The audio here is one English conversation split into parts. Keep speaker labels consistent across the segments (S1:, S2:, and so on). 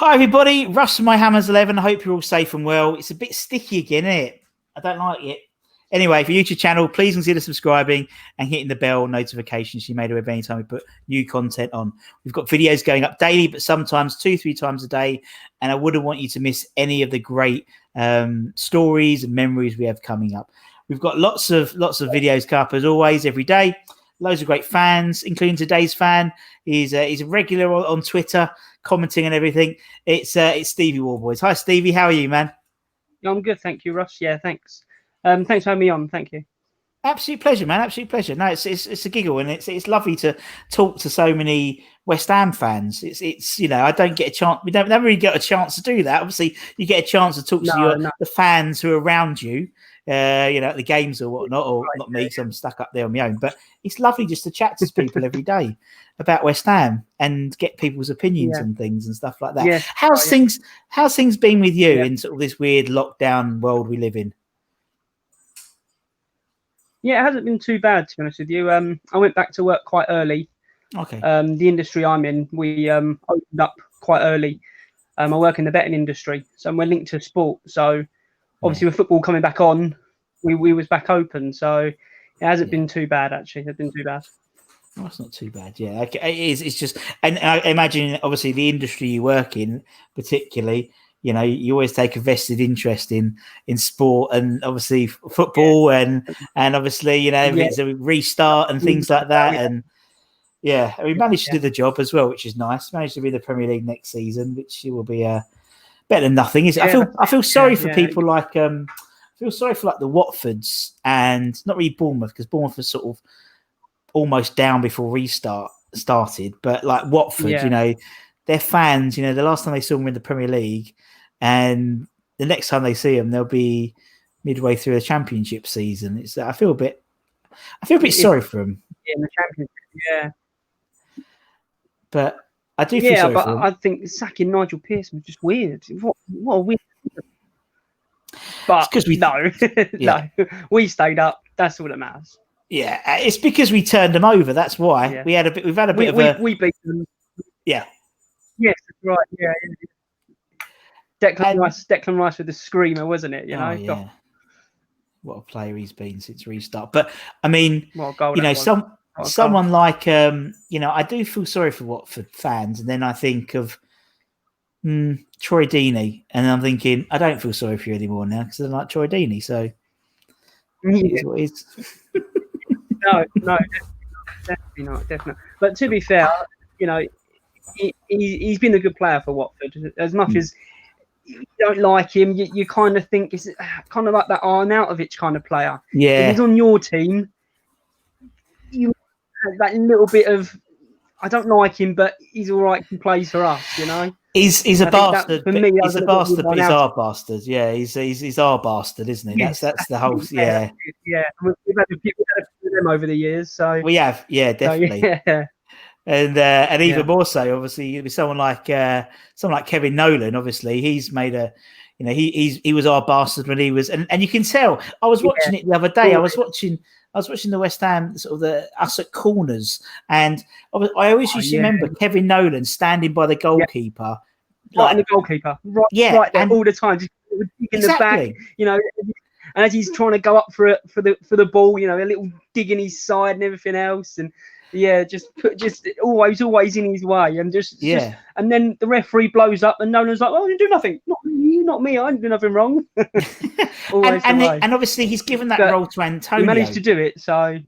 S1: Hi, everybody. Russ from My Hammers 11. I hope you're all safe and well. It's a bit sticky again, isn't it? I don't like it. Anyway, for YouTube channel, please consider subscribing and hitting the bell notifications so you made aware of any time we put new content on. We've got videos going up daily, but sometimes 2-3 times a day. And I wouldn't want you to miss any of the great stories and memories we have coming up. We've got lots of videos coming up as always every day. Loads of great fans, including today's fan. He's a regular on Twitter, commenting and everything. It's Stevie Worboyes. Hi, Stevie. How are you, man?
S2: I'm good, thank you, Russ. Yeah, thanks. Thanks for having me on. Thank you.
S1: Absolute pleasure, man. Absolute pleasure. No, it's a giggle, and it's lovely to talk to so many West Ham fans. It's I don't get a chance. We don't never really get a chance to do that. Obviously, you get a chance to talk to the fans who are around you. At the games or whatnot, or right, not me, because I'm stuck up there on my own. But it's lovely just to chat to people every day about West Ham and get people's opinions and things and stuff like that. Yeah. How's things been with you in sort of this weird lockdown world we live in?
S2: Yeah, it hasn't been too bad, to be honest with you. I went back to work quite early.
S1: Okay.
S2: The industry I'm in, we opened up quite early. I work in the betting industry, so we're linked to sport. So obviously, with football coming back on, we was back open, so it hasn't been too bad. Actually, it's been too bad.
S1: Well, that's not too bad. Yeah, it is. It's just, and I imagine obviously the industry you work in, particularly, you always take a vested interest in sport and obviously football and obviously it's a restart and things like that. And we managed to do the job as well, which is nice. Managed to be in the Premier League next season, which will be better than nothing, is it? I feel sorry for people like I feel sorry for like the Watfords and not really Bournemouth, because Bournemouth was sort of almost down before restart started, but like Watford, their fans, the last time they saw them in the Premier League, and the next time they see them, they'll be midway through the Championship season. I feel a bit sorry for them.
S2: In the Championship,
S1: but I do feel sorry for them.
S2: I think sacking Nigel Pearson was just weird. What a weird. But no, we stayed up. That's all that matters.
S1: Yeah, it's because we turned them over. That's why we've had a bit
S2: we beat them.
S1: Yeah.
S2: Yes, that's right. Yeah. Declan Rice with the screamer, wasn't it?
S1: What a player he's been since restart. But I mean,
S2: someone
S1: like I do feel sorry for Watford fans, and then I think of Troy Deeney, and I'm thinking I don't feel sorry for you anymore now because I don't like Troy Deeney. So it's what it is.
S2: No, definitely not. But to be fair, he's been a good player for Watford. As much as you don't like him, you kind of think it's kind of like that Arnautovic kind of player.
S1: Yeah,
S2: if he's on your team, you have that little bit of I don't like him, but he's all right. He plays for us,
S1: He's a bastard.
S2: For me,
S1: he's a bastard, but he's our bastard. Yeah, he's our bastard, isn't he?
S2: Yes,
S1: that's the whole. Yeah.
S2: We've had a few of them over the years, so
S1: we have. Yeah, definitely.
S2: So,
S1: and even more so, obviously, with someone like Kevin Nolan. Obviously, he's made a. He was our bastard when he was, and you can tell. I was watching it the other day. I was watching the West Ham, sort of us at corners, and I always used to remember Kevin Nolan standing by the goalkeeper,
S2: right, and the goalkeeper, right there all the time, just in the back, and as he's trying to go up for the ball, a little dig in his side and everything else, and just always in his way, and just and then the referee blows up, and Nolan's like, "Oh, you do nothing, not me, I didn't do nothing wrong."
S1: and obviously he's given that role to Antonio.
S2: He managed to do it, so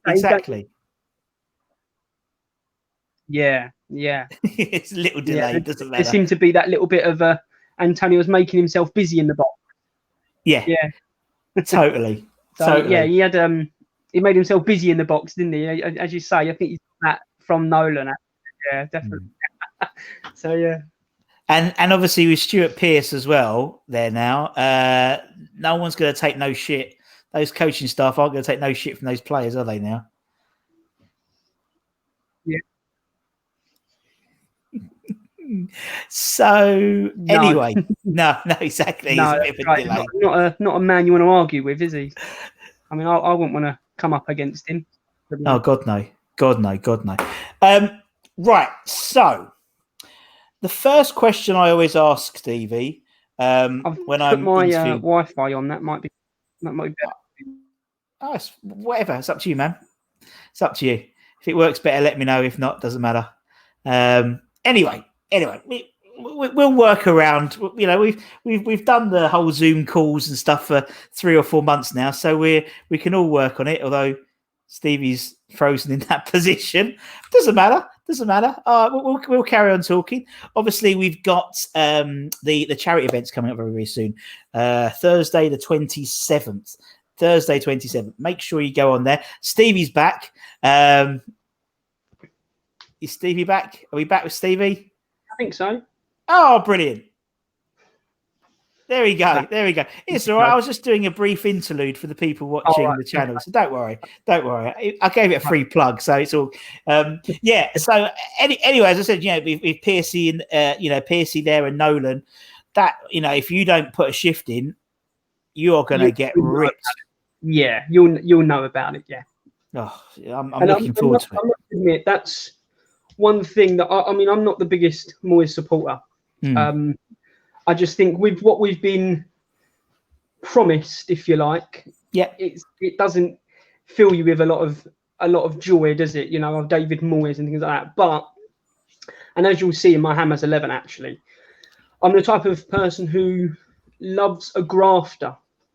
S1: exactly.
S2: Yeah.
S1: It's a little delay. Doesn't matter.
S2: There seemed to be that little bit of Antonio was making himself busy in the box. Yeah.
S1: Totally.
S2: So
S1: totally.
S2: He had he made himself busy in the box, didn't he? As you say, I think he's that from Nolan. Yeah, definitely. So
S1: And obviously with Stuart Pearce as well there now, no one's going to take no shit. Those coaching staff aren't going to take no shit from those players, are they now?
S2: Yeah.
S1: So anyway, no, exactly.
S2: No, right. Not a man you want to argue with, is he? I mean, I wouldn't want to come up against him.
S1: Oh God, no. Right. So
S2: The
S1: first question I always ask Stevie when I'm
S2: my Wi-Fi on, that might be better.
S1: Oh, it's whatever. It's up to you, man. It's up to you. If it works better, let me know. If not, doesn't matter. Anyway, we'll work around. You know, we've done the whole Zoom calls and stuff for 3 or 4 months now, so we can all work on it. Although Stevie's frozen in that position, doesn't matter. We'll carry on talking. Obviously, we've got the charity events coming up very, very soon. Thursday the 27th. Thursday 27th. Make sure you go on there. Stevie's back. Is Stevie back? Are we back with Stevie?
S2: I think so.
S1: Oh, brilliant. There we go. It's all right. I was just doing a brief interlude for the people watching the channel. So don't worry. I gave it a free plug. So it's all, yeah. So anyway, as I said, with Piercy and, Piercy there and Nolan, that, if you don't put a shift in, you are going to get ripped.
S2: Yeah. You'll know about it. Yeah.
S1: Oh, I'm looking forward to it.
S2: I must admit, that's one thing that I'm not the biggest Moyes supporter. I just think with what we've been promised, if you like, it doesn't fill you with a lot of joy, does it? Of David Moyes and things like that. And as you'll see in my Hammers 11, actually, I'm the type of person who loves a grafter.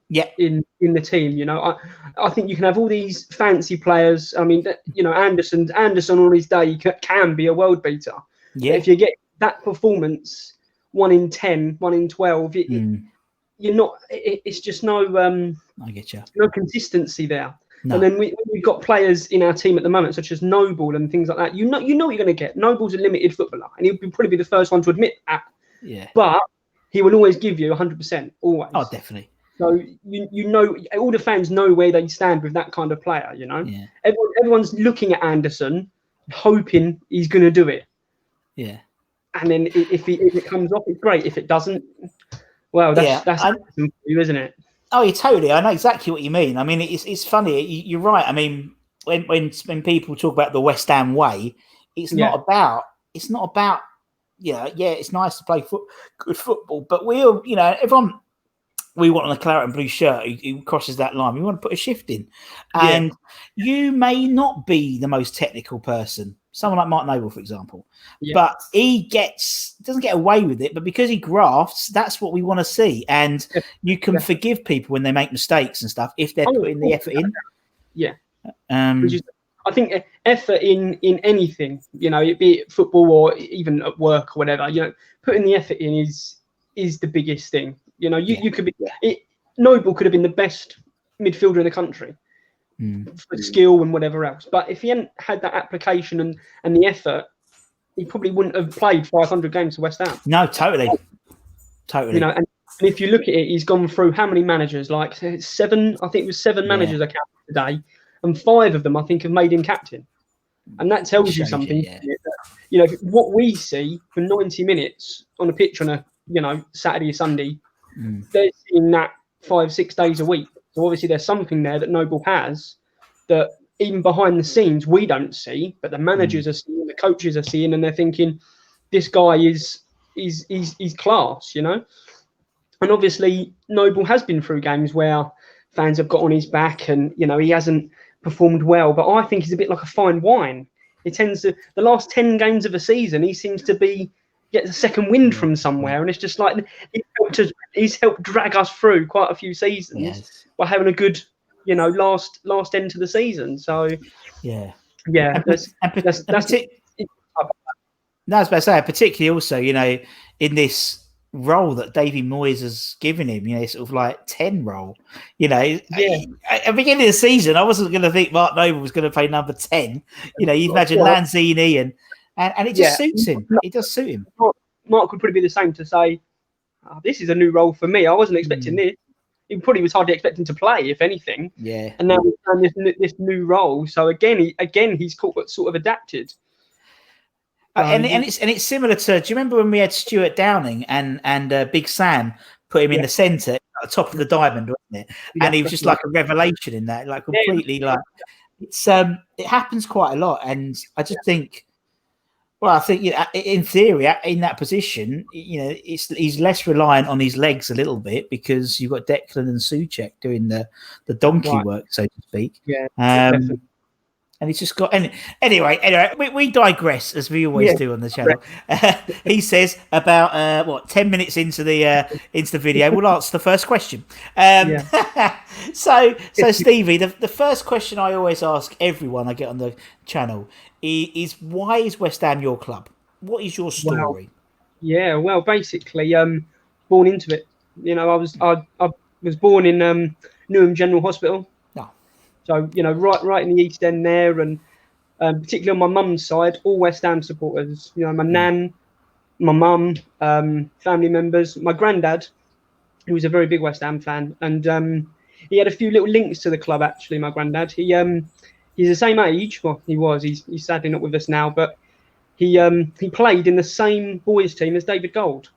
S1: Yeah.
S2: In the team, I think you can have all these fancy players. I mean, Anderson on his day can be a world beater.
S1: Yeah.
S2: But if you get that performance, 1 in 10, 1 in 12, you're not. It's just no.
S1: I get you.
S2: No consistency there.
S1: No.
S2: And then we've got players in our team at the moment, such as Noble and things like that. You know what you're going to get. Noble's a limited footballer, and he'll probably be the first one to admit that.
S1: Yeah.
S2: But he will always give you 100%, always.
S1: Oh, definitely.
S2: So all the fans know where they stand with that kind of player.
S1: Yeah.
S2: Everyone's looking at Anderson, hoping he's going to do it.
S1: Yeah.
S2: And then if it comes off, it's great. If it doesn't, well, that's for you, isn't it?
S1: Oh, yeah, totally. I know exactly what you mean. I mean, it's funny. You're right. I mean, when people talk about the West Ham way, it's not about. It's nice to play good football, but everyone. We want on a claret and blue shirt who crosses that line. We want to put a shift in. And you may not be the most technical person, someone like Mark Noble, for example, but he doesn't get away with it. But because he grafts, that's what we want to see. And you can forgive people when they make mistakes and stuff if they're putting the effort in.
S2: Yeah. I think effort in anything, be it football or even at work or whatever, putting the effort in is the biggest thing. You could be. Noble could have been the best midfielder in the country for skill and whatever else. But if he hadn't had that application and the effort, he probably wouldn't have played 500 games for West Ham.
S1: No, totally.
S2: And if you look at it, he's gone through how many managers? Like 7. I think it was 7 managers I counted today, and 5 of them I think have made him captain. And that tells you something. What we see for 90 minutes on a pitch on a Saturday or Sunday. They're seeing that 5-6 days a week. So obviously there's something there that Noble has that even behind the scenes we don't see, but the managers are seeing, the coaches are seeing, and they're thinking, this guy is class, And obviously Noble has been through games where fans have got on his back and he hasn't performed well. But I think he's a bit like a fine wine. He tends to, the last 10 games of a season, he seems to get a second wind from somewhere, and it's just like he's helped drag us through quite a few seasons by having a good, last end to the season. So that's it.
S1: No, I was about to say, particularly also, in this role that Davy Moyes has given him, sort of like 10 role. At the beginning of the season, I wasn't going to think Mark Noble was going to play number 10. You imagine Lanzini and it just suits him. It does suit him.
S2: Mark would probably be the same to say, this is a new role for me. I wasn't expecting this. He probably was hardly expecting to play, if anything.
S1: Yeah.
S2: And now we've done this new role. So again, he's sort of adapted.
S1: And it's similar to. Do you remember when we had Stuart Downing and Big Sam put him in the centre at the top of the diamond, wasn't it? Yeah, and he was just like a revelation in that, like completely like it's. It happens quite a lot, and I just think. Well, I think in theory, in that position, he's less reliant on his legs a little bit because you've got Declan and Souček doing the donkey work, so to speak.
S2: Yeah,
S1: and he's just got anyway. We digress as we always do on the channel. He says about 10 minutes into the video, we'll answer the first question. So Stevie, the first question I always ask everyone I get on the channel is why is West Ham your club? What is your story?
S2: Well, basically, born into it. I was born in Newham General Hospital. So, right in the East End there, and particularly on my mum's side, all West Ham supporters. My nan, my mum, family members. My granddad, who was a very big West Ham fan, and he had a few little links to the club, actually, my granddad. He's the same age. Well, he was. He's sadly not with us now, but he played in the same boys' team as David Gold.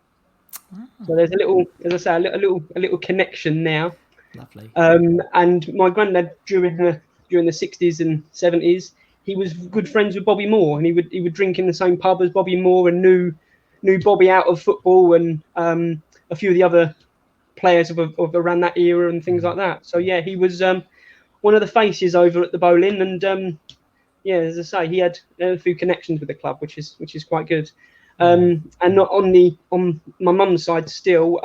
S2: So there's a little, as I say, a little connection now.
S1: Lovely.
S2: And my granddad during the 60s and 70s, he was good friends with Bobby Moore, and he would drink in the same pub as Bobby Moore, and knew Bobby out of football and a few of the other players of around that era and things like that. So he was one of the faces over at the Bowling, and as I say, he had a few connections with the club, which is quite good. And not on my mum's side still.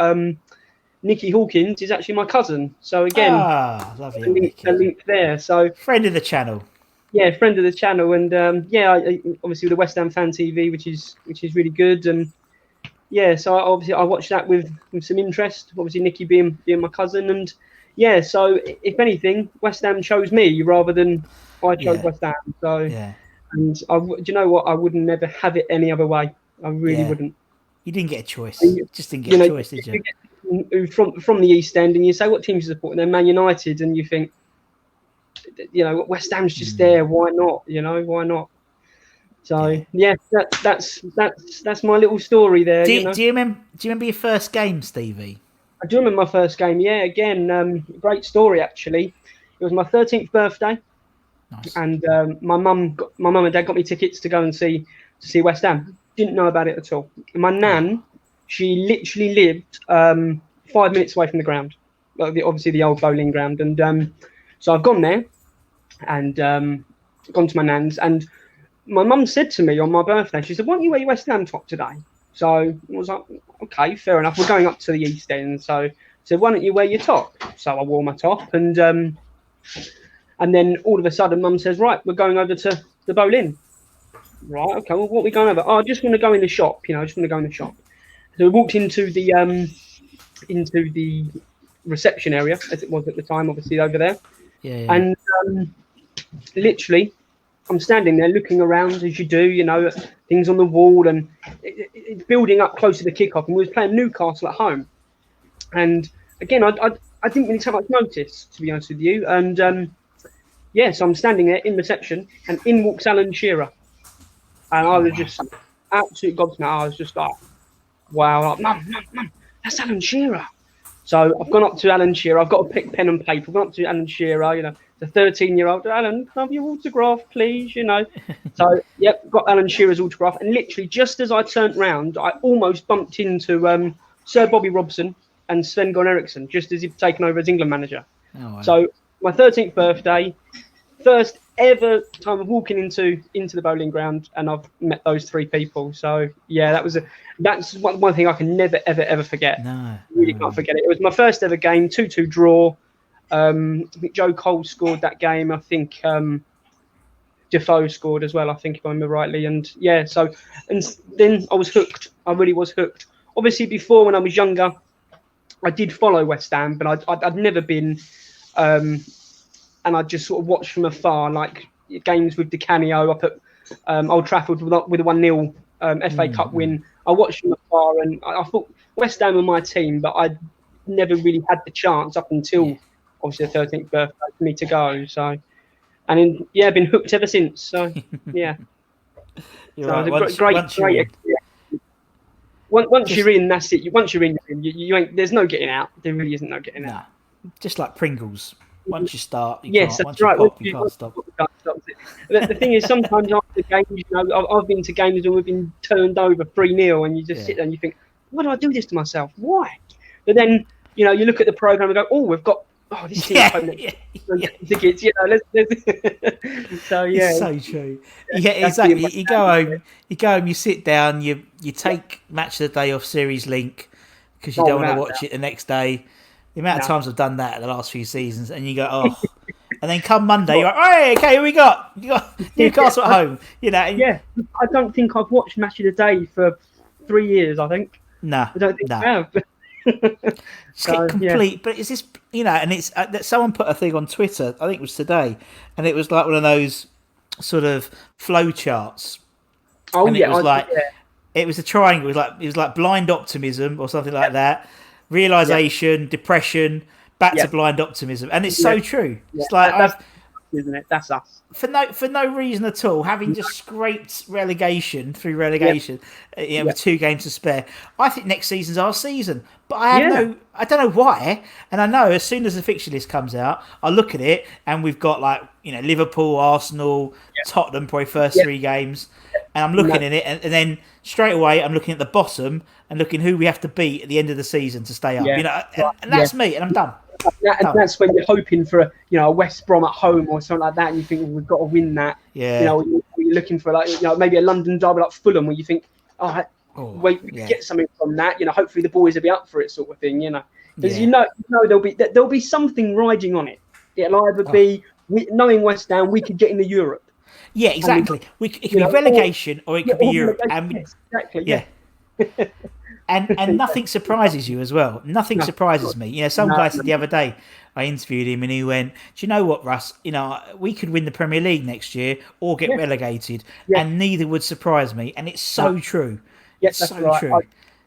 S2: Nicky Hawkins is actually my cousin, so again,
S1: lovely
S2: a link there. So
S1: friend of the channel,
S2: friend of the channel, and obviously with the West Ham Fan TV, which is really good, and so I watched that with some interest. Obviously, Nicky being my cousin, and so if anything, West Ham chose me rather than I chose West Ham. So and do you know what? I would never have it any other way. I really wouldn't.
S1: You didn't get a choice. Just didn't get a choice, did you?
S2: From the East End, and you say what teams you support, and they're Man United, and you think, West Ham's just there. Why not? Why not? So that's my little story there.
S1: Do you remember your first game, Stevie?
S2: I do remember my first game. Yeah, again, great story actually. It was my 13th birthday, and my mum and dad got me tickets to go and see West Ham. Didn't know about it at all. And my nan, she literally lived 5 minutes away from the ground, obviously the old bowling ground. And so I've gone there and gone to my nan's. And my mum said to me on my birthday, she said, "Why don't you wear your West Ham top today?" So I was like, okay, fair enough. We're going up to the East End. So I said, "Why don't you wear your top?" So I wore my top. And then all of a sudden, mum says, "Right, we're going over to the Bowling." Right, okay, well, what are we going over? Oh, I just want to go in the shop, I just want to go in the shop. So we walked into the reception area, as it was at the time, obviously over there. And literally, I'm standing there looking around as you do, things on the wall, and it's building up close to the kickoff. And we was playing Newcastle at home. And again, I didn't really take much notice, to be honest with you. And so I'm standing there in reception, and in walks Alan Shearer. And I was just absolutely gobsmacked. I was just like, wow, like, Mum, that's Alan Shearer. So I've gone up to Alan Shearer. I've got to pick pen and paper. I've gone up to Alan Shearer, the 13-year-old. "Alan, can I have your autograph, please?" So, got Alan Shearer's autograph. And literally, just as I turned round, I almost bumped into Sir Bobby Robson and Sven-Goran Eriksson, just as he'd taken over as England manager. Oh, wow. So my 13th birthday, first ever time of walking into the bowling ground, and I've met those three people. So that's one thing I can never ever forget. Can't forget it. It was my first ever game, 2-2 draw. I think Joe Cole scored that game. I think Defoe scored as well, I think, if I remember rightly. And then I was hooked. I really was hooked. Obviously, before, when I was younger, I did follow West Ham, but I'd never been. And I just sort of watched from afar, like games with Di Canio up at Old Trafford with a 1-0 FA Cup win. I watched from afar, and I thought West Ham were my team, but I never really had the chance up until obviously the 13th birthday for me to go. So, and then I've been hooked ever since. So yeah,
S1: You're right. Great
S2: experience. Once you're in, that's it. Once you're in, you ain't. There's no getting out. There really isn't no getting out.
S1: Just like Pringles. Once you start, you
S2: yes,
S1: can't.
S2: That's right.
S1: You can't stop.
S2: The thing is, sometimes after games, you know, I've been to games and we've been turned over 3-0, and you just sit there and you think, why do I do this to myself? Why? But then, you know, you look at the program and go, oh, we've got this team's hoping tickets, you know. So yeah,
S1: it's so true. Yeah, exactly. You go home, you sit down, you take Match of the Day off Series Link because you don't want to watch it the next day. The amount of times I've done that in the last few seasons, and you go, oh. And then come Monday, you're like, hey, okay, here we got Newcastle at home. You know.
S2: I don't think I've watched Match of the Day for 3 years. I think.
S1: No,
S2: I don't think I have.
S1: Complete, but it's this, you know, and it's that someone put a thing on Twitter. I think it was today, and it was like one of those sort of flow charts.
S2: Oh,
S1: and it was it was a triangle. It was like blind optimism or something like that. Realization, depression. Back to blind optimism, and it's so true. It's like
S2: that's isn't it? That's us.
S1: For no reason at all, having just scraped relegation through relegation, with 2 games to spare. I think next season's our season, but I don't know why. And I know as soon as the fixture list comes out, I look at it, and we've got Liverpool, Arsenal, Tottenham probably first 3 games, and I'm looking at it, and then straight away I'm looking at the bottom and looking who we have to beat at the end of the season to stay up. You know, and that's me, and I'm done.
S2: And that's when you're hoping for a West Brom at home or something like that, and you think, we've got to win that.
S1: Yeah.
S2: You know, you're looking for maybe a London derby like Fulham, where you think, we could get something from that. You know, hopefully the boys will be up for it, sort of thing. You know, because you know there'll be something riding on it. It'll either be knowing West Ham, we could get into Europe.
S1: Yeah, exactly. It could be relegation, or it could be Europe.
S2: Exactly.
S1: Yeah. And nothing surprises you as well. Nothing surprises me. You know, some guy said the other day, I interviewed him and he went, do you know what, Russ? You know, we could win the Premier League next year or get relegated, and neither would surprise me. And it's so true.
S2: Yes, that's so true. I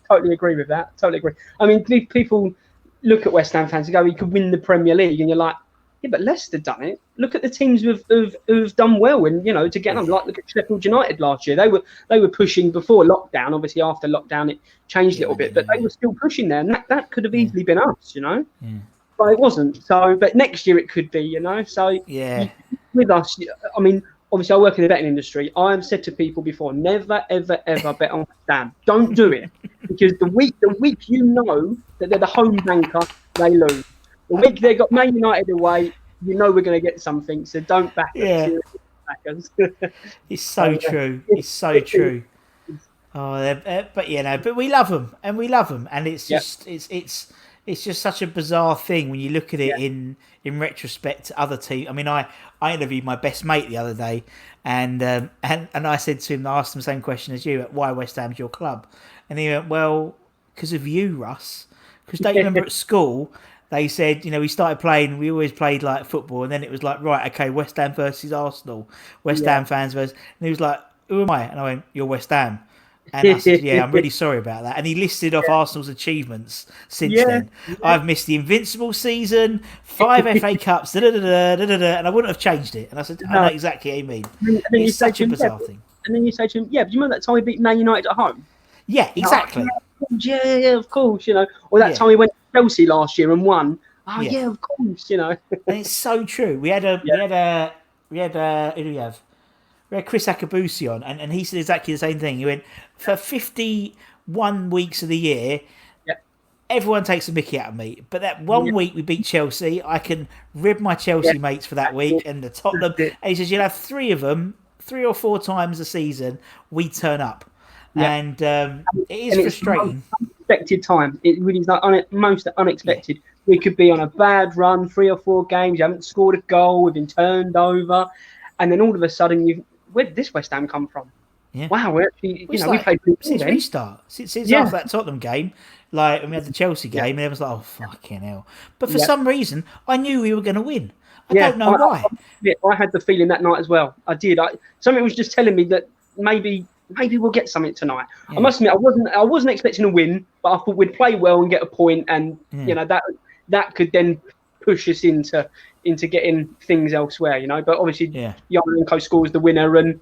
S2: totally agree with that. Totally agree. I mean, people look at West Ham fans and go, we could win the Premier League, and you're like, yeah, but Leicester done it. Look at the teams who've done well, and to get them. Like, look at Sheffield United last year. They were pushing before lockdown. Obviously, after lockdown, it changed a little bit, but they were still pushing there, and that could have easily been us, but it wasn't. So, but next year it could be, So with us, I mean, obviously, I work in the betting industry. I have said to people before, never, ever, ever bet on West Ham. Don't do it, because the week that they're the home banker, they lose. The week they got Man United away, we're going to get something. So don't back us.
S1: It's so true. It's so true. But we love them, and it's just it's just such a bizarre thing when you look at it in retrospect to other teams. I mean, I interviewed my best mate the other day, and I said to him, I asked him the same question as you: why West Ham's your club? And he went, well, because of you, Russ. Because don't you remember at school? They said, we started playing, we always played like football, and then it was like, right, okay, West Ham versus Arsenal, West Ham fans versus, and he was like, who am I? And I went, you're West Ham. And I said, I'm really sorry about that. And he listed off Arsenal's achievements since then. I've missed the Invincible season, 5 FA Cups, and I wouldn't have changed it. And I said, I know exactly what you mean. It's such a bizarre thing.
S2: And then you say to him, but do you remember that time we beat Man United at home?
S1: Yeah, exactly.
S2: Yeah, of course, Or that time we went to Chelsea last year and won. Oh yeah, of course,
S1: And it's so true. We had who do we have? We had Chris Akabusi on, and he said exactly the same thing. He went, for 51 weeks of the year, everyone takes a mickey out of me. But that one week we beat Chelsea, I can rib my Chelsea mates for that week, and the Tottenham. And he says, you'll have 3 of them, 3 or 4 times a season, we turn up. And it is frustrating.
S2: Unexpected time. It really is most unexpected. We could be on a bad run, 3 or 4 games. You haven't scored a goal. We've been turned over, and then all of a sudden, where did this West Ham come from? Yeah. Wow, we're actually, we played
S1: since restart, since after that Tottenham game, like when we had the Chelsea game, and it was like, oh fucking hell! But for some reason, I knew we were going to win. I don't know why.
S2: I had the feeling that night as well. I did. Something was just telling me that maybe we'll get something tonight. I must admit, I wasn't expecting a win, but I thought we'd play well and get a point, and that could then push us into getting things elsewhere, But obviously, Yarmolenko scores the winner, and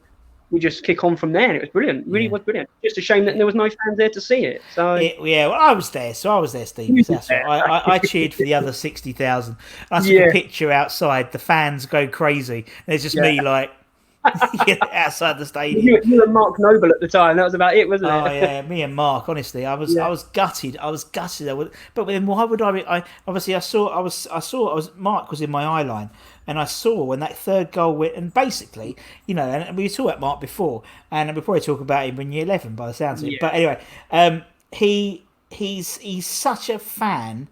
S2: we just kick on from there. And it was brilliant. It really was brilliant. Just a shame that there was no fans there to see it. So
S1: I was there. So I was there, Steve. That's right. I cheered for the other 60,000. I took a picture outside. The fans go crazy. There's just me like outside the stadium.
S2: You were Mark Noble at the time. That was about it, wasn't it?
S1: Oh yeah, me and Mark. Honestly, I was gutted. I was gutted. But then why would I obviously I saw Mark was in my eye line, and I saw when that third goal went. And basically, and we talked about Mark before, and we'll probably talk about him in year 11 by the sounds of it. But anyway, he's such a fan.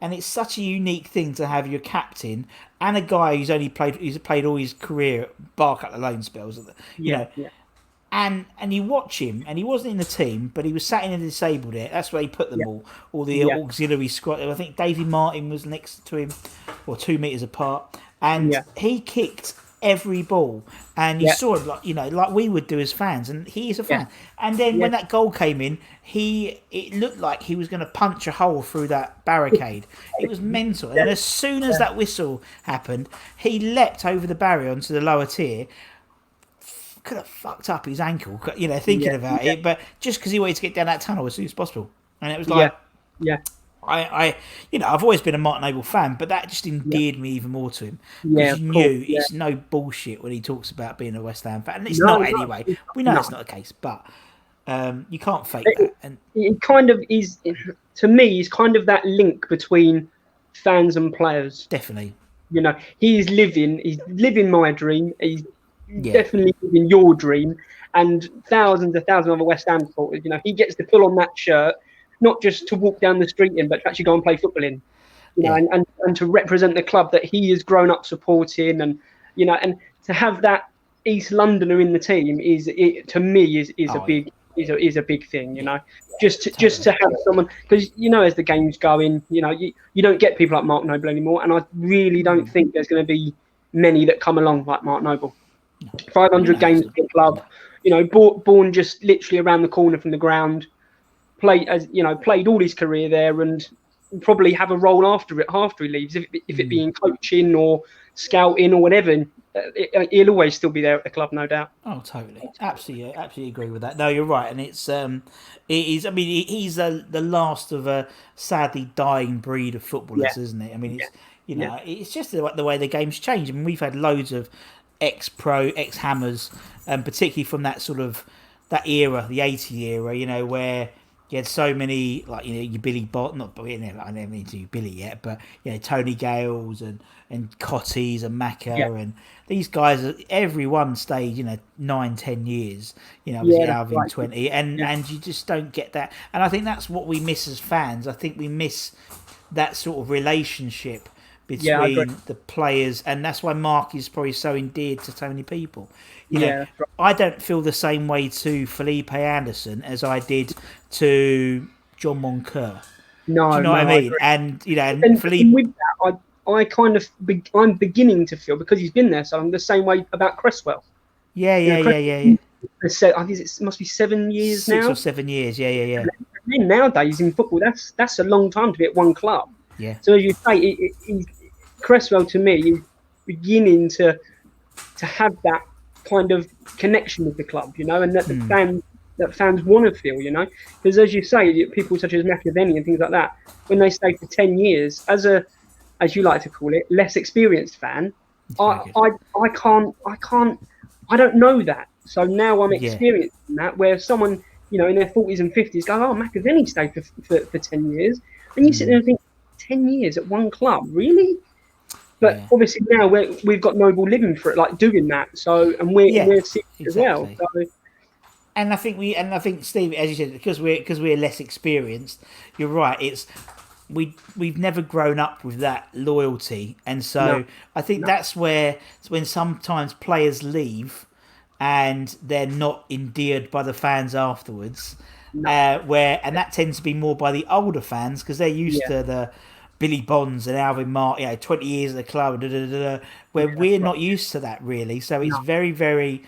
S1: And it's such a unique thing to have your captain and a guy who's played all his career at Bark at the loan spells, And you watch him, and he wasn't in the team, but he was sat in a disabled area. That's where he put them all the auxiliary squad. I think Davy Martin was next to him, or 2 meters apart, and he kicked every ball, and you saw him like we would do as fans, and he is a fan. And then when that goal came in, it looked like he was going to punch a hole through that barricade. It was mental. And as soon as that whistle happened, he leapt over the barrier onto the lower tier. Could have fucked up his ankle, thinking about it, but just because he wanted to get down that tunnel as soon as possible. And it was like, I've always been a Martin Noble fan, but that just endeared me even more to him. Because you knew it's no bullshit when he talks about being a West Ham fan. And it's not anyway. We know it's not the case, but you can't fake that. And
S2: it kind of is, to me, is kind of that link between fans and players.
S1: Definitely.
S2: He's living my dream. He's definitely living your dream. And thousands of other West Ham supporters, he gets to pull on that shirt, not just to walk down the street in, but to actually go and play football in, and to represent the club that he has grown up supporting, and and to have that East Londoner in the team is a big thing, just to have someone, because as the game's going, you don't get people like Mark Noble anymore, and I really don't think there's going to be many that come along like Mark Noble. 500 games for the club, born just literally around the corner from the ground. Played all his career there, and probably have a role after he leaves, if it be in coaching or scouting or whatever. He'll always still be there at the club, no doubt.
S1: Oh, totally, absolutely agree with that. No, you're right, and it is. I mean, he's the last of a sadly dying breed of footballers, isn't it? I mean, it's it's just the way the game's changed. I mean, we've had loads of ex-pro, ex-hammers, particularly from that sort of that era, the 80s era, where you had so many, like, your Billy Bott, I never need to do Billy yet, but, Tony Gales and Cotties and Macca and these guys, everyone stayed, 9-10 years, Alvin 20, and you just don't get that. And I think that's what we miss as fans. I think we miss that sort of relationship between the players, and that's why Mark is probably so endeared to so many people. I don't feel the same way to Felipe Anderson as I did to John Moncur.
S2: No,
S1: do you know what I mean? And Felipe.
S2: With that, I'm beginning to feel, because he's been there so long, the same way about Cresswell.
S1: Yeah.
S2: I think it must be 7 years now.
S1: 6 or 7 years. Yeah.
S2: Nowadays in football, that's a long time to be at one club.
S1: Yeah.
S2: So as you say, Cresswell to me is beginning to have that kind of connection with the club, and that the fans want to feel, because as you say, people such as Machiavelli and things like that, when they stay for 10 years, as you like to call it, less experienced fan, I don't know that. So now I'm experiencing that, where someone, in their 40s and 50s go, oh, Machiavelli stayed for 10 years, and you sit there and think, 10 years at one club, really? But obviously now we've got Noble living for it, like doing that. So, and we're sick as well. So.
S1: And I think Steve, as you said, because we're less experienced, you're right. We've never grown up with that loyalty, and so I think that's where when sometimes players leave, and they're not endeared by the fans afterwards. And that tends to be more by the older fans, because they're used to the Billy Bonds and Alvin Martin, 20 years at the club, where we're not used to that really. So it's very, very,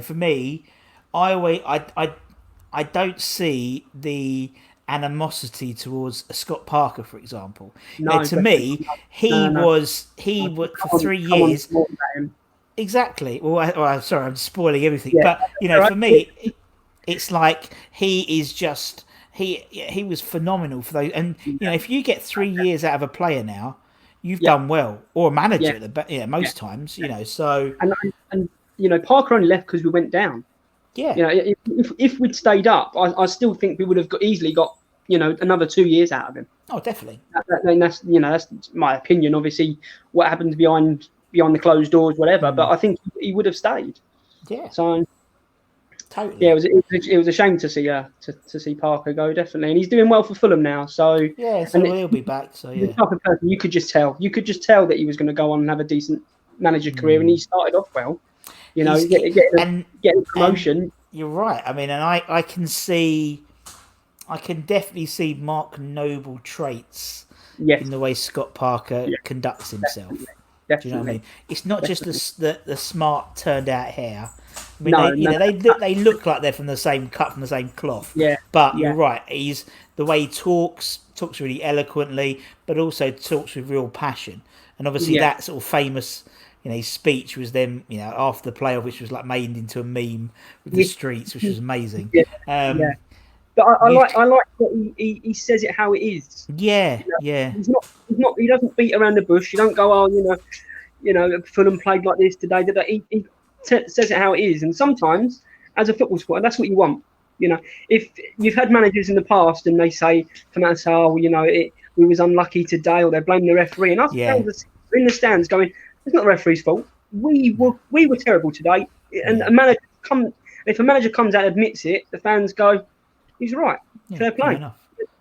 S1: for me, I don't see the animosity towards Scott Parker, for example. To me, he was for 3 years. Exactly. Well, sorry, I'm spoiling everything. But for me, it's like he is just. He was phenomenal for those, and if you get 3 years out of a player now, you've done well, or a manager, most times, So
S2: Parker only left because we went down.
S1: Yeah.
S2: If we'd stayed up, I still think we would have easily got another 2 years out of him.
S1: Oh, definitely.
S2: That's my opinion. Obviously, what happens behind the closed doors, whatever. But I think he would have stayed.
S1: Yeah.
S2: So.
S1: Totally.
S2: Yeah, it was a shame to see Parker go, definitely, and he's doing well for Fulham now. So
S1: he'll be back. So
S2: the type of person you could just tell that he was going to go on and have a decent manager career, and he started off well. Getting promotion.
S1: And you're right. I mean, and I can definitely see Mark Noble traits in the way Scott Parker conducts himself.
S2: Definitely.
S1: Do you know what I mean? It's not just the smart turned out hair. I mean, they look like they're from the same cut, from the same cloth.
S2: Yeah.
S1: But you're right. He's the way he talks really eloquently, but also talks with real passion. And obviously that sort of famous, his speech was then, after the playoff, which was like made into a meme with the streets, which was amazing.
S2: But I like that he says it how it is.
S1: Yeah,
S2: He's not. He doesn't beat around the bush. You don't go, Fulham played like this today. He says it how it is. And sometimes, as a football squad, that's what you want. If you've had managers in the past and they come out and say, we was unlucky today, or they blame the referee, and us fans are in the stands going, it's not the referee's fault. We were terrible today. And if a manager comes out and admits it, the fans go, he's right. Fair play.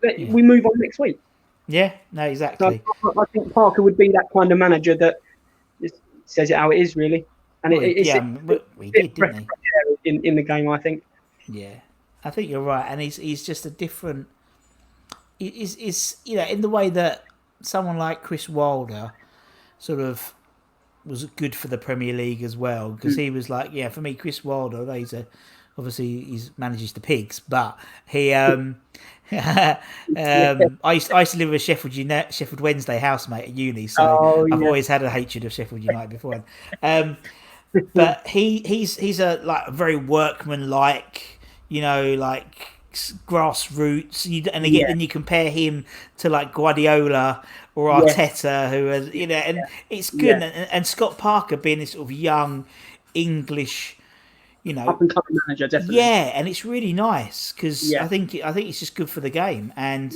S2: We move on next week.
S1: Yeah, no, exactly.
S2: So I think Parker would be that kind of manager that just says it how it is, really. And we did, didn't he? In the game, I think.
S1: Yeah, I think you're right, and he's just a different. Is in the way that someone like Chris Wilder sort of was good for the Premier League as well, because he was like, for me, Chris Wilder, obviously he manages the Pigs, but he I used to live with a Sheffield Wednesday housemate at uni, so I've always had a hatred of Sheffield United before. But he's a very workman-like, grassroots, and again, then you compare him to like Guardiola or Arteta, who has, and it's good. And Scott Parker being this sort of young English,
S2: up and coming manager, definitely.
S1: Yeah, and it's really nice because I think it's just good for the game, and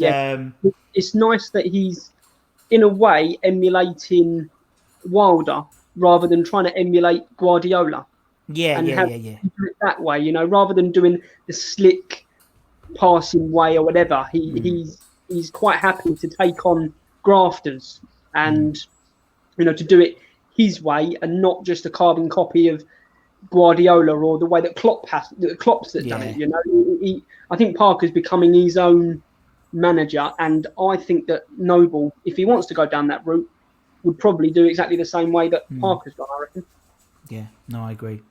S2: it's nice that he's in a way emulating Wilder rather than trying to emulate Guardiola.
S1: Yeah.
S2: That way, rather than doing the slick passing way or whatever, he's quite happy to take on grafters and to do it his way and not just a carbon copy of Guardiola or the way that Klopp's done it. I think Parker's becoming his own manager, and I think that Noble, if he wants to go down that route, would probably do exactly the same way that Parker's done, I reckon.
S1: Yeah, no, I agree.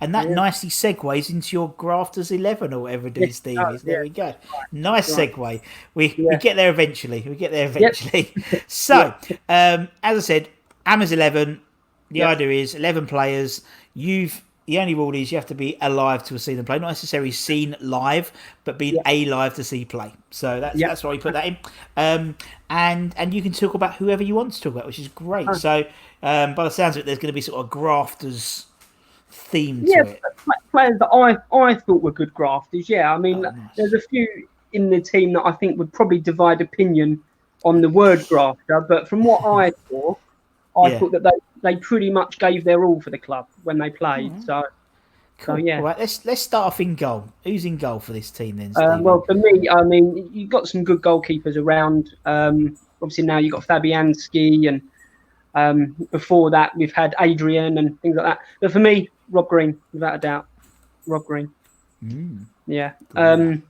S1: And that nicely segues into your Grafters 11 or whatever it is, Steve. There we go. Nice segue. We get there eventually. So, as I said, Amma's 11. The idea is 11 players. The only rule is you have to be alive to see them play. Not necessarily seen live, but being alive to see play. So that's why we put that in. And you can talk about whoever you want to talk about, which is great. So by the sounds of it, there's going to be sort of grafters theme to it.
S2: Players that I thought were good grafters. Yeah, I mean, nice. There's a few in the team that I think would probably divide opinion on the word grafter. But from what I saw, I thought that they pretty much gave their all for the club when they played. So,
S1: cool. All right, let's start off in goal. Who's in goal for this team then,
S2: well, for me, I mean, you've got some good goalkeepers around. Obviously now you've got Fabianski, and before that we've had Adrian and things like that. But for me, Rob Green, without a doubt. Rob Green. Yeah. I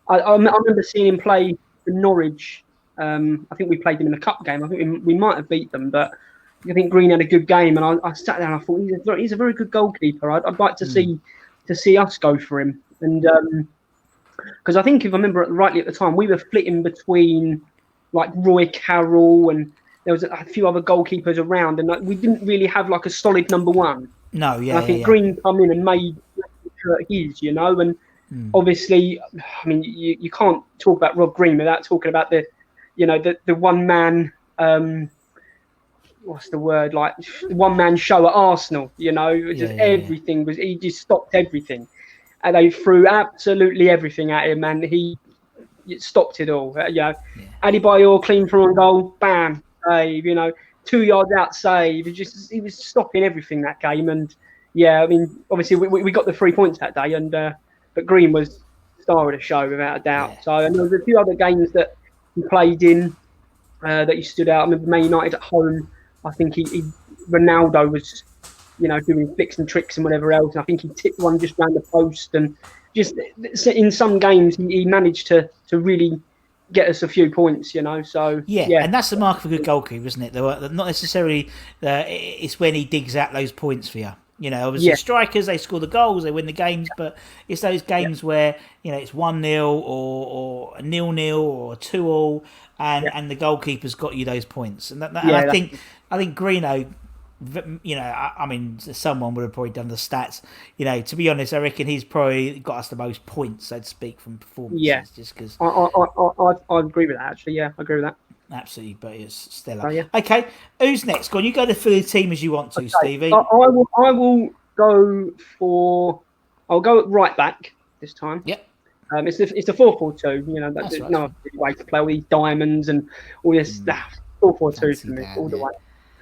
S2: remember seeing him play for Norwich. I think we played them in a cup game. I think we might have beat them, but I think Green had a good game, and I sat there and I thought he's a very good goalkeeper. I'd like to see us go for him, and because I think if I remember rightly at the time, we were flitting between like Roy Carroll and there was a few other goalkeepers around, and we didn't really have like a solid number one.
S1: No,
S2: and I think Green come in and made his, and obviously, I mean, you can't talk about Rob Green without talking about the one man. what's the word, like one man show at Arsenal, you know, everything was, he just stopped everything, and they threw absolutely everything at him, and he stopped it all. Adebayor clean from on goal, bam, save, you know, 2 yards out save. He was stopping everything that game, and I mean, obviously we got the 3 points that day, and but Green was star of the show without a doubt. So and there was a few other games that he played in that he stood out. I remember Man United at home. I think Ronaldo was, you know, doing flicks and tricks and whatever else. And I think he tipped one just round the post, and just in some games he managed to really get us a few points, you know. So
S1: and that's the mark of a good goalkeeper, isn't it? Not necessarily it's when he digs out those points for you. You know, obviously strikers, they score the goals, they win the games, but it's those games where, you know, it's 1-0 or a 0-0 or 2-2, and the goalkeeper's got you those points. And I think Greeno, you know, I mean, someone would have probably done the stats. You know, to be honest, I reckon he's probably got us the most points, so to speak, from performances.
S2: Yeah,
S1: just because
S2: I agree with that. Actually, yeah, I agree with that.
S1: Absolutely, but it's stellar. Okay, who's next? Go on, you go for the team as you want to, Stevie.
S2: I will go for. I'll go at right back this time.
S1: Yep.
S2: It's the 4-4-2. You know, that's right. No way to play all these diamonds and all this stuff. 4-4-2 for me all the way.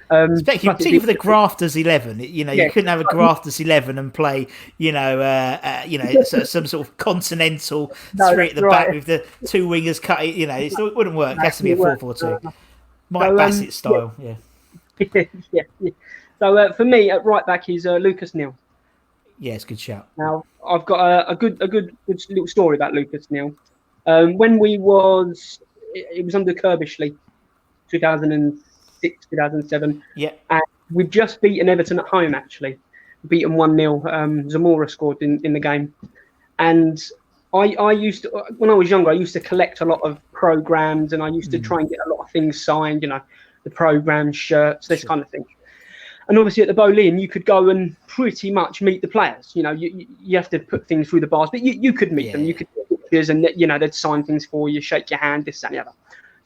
S1: Particularly for the grafters 11, you know, you couldn't have a grafters 11 and play, you know, some sort of continental three at the back with the two wingers cut. You know, it wouldn't work. It has to be a 4-4-2. Mike Bassett style,
S2: yeah. So for me, at right back is Lucas Neal.
S1: Yeah, it's a good shout.
S2: Now I've got a good little story about Lucas Neal. When it was under Kirbishley, 2006, 2007.
S1: Yeah.
S2: And we've just beaten Everton at home, actually. Beaten 1-0. Zamora scored in the game. And I used to, when I was younger, I used to collect a lot of programs, and I used to try and get a lot of things signed, you know, the programs, shirts, this kind of thing. And obviously at the Boleyn, you could go and pretty much meet the players. You know, you have to put things through the bars, but you could meet them. You could get pictures, and, you know, they'd sign things for you, shake your hand, this, that, and the other.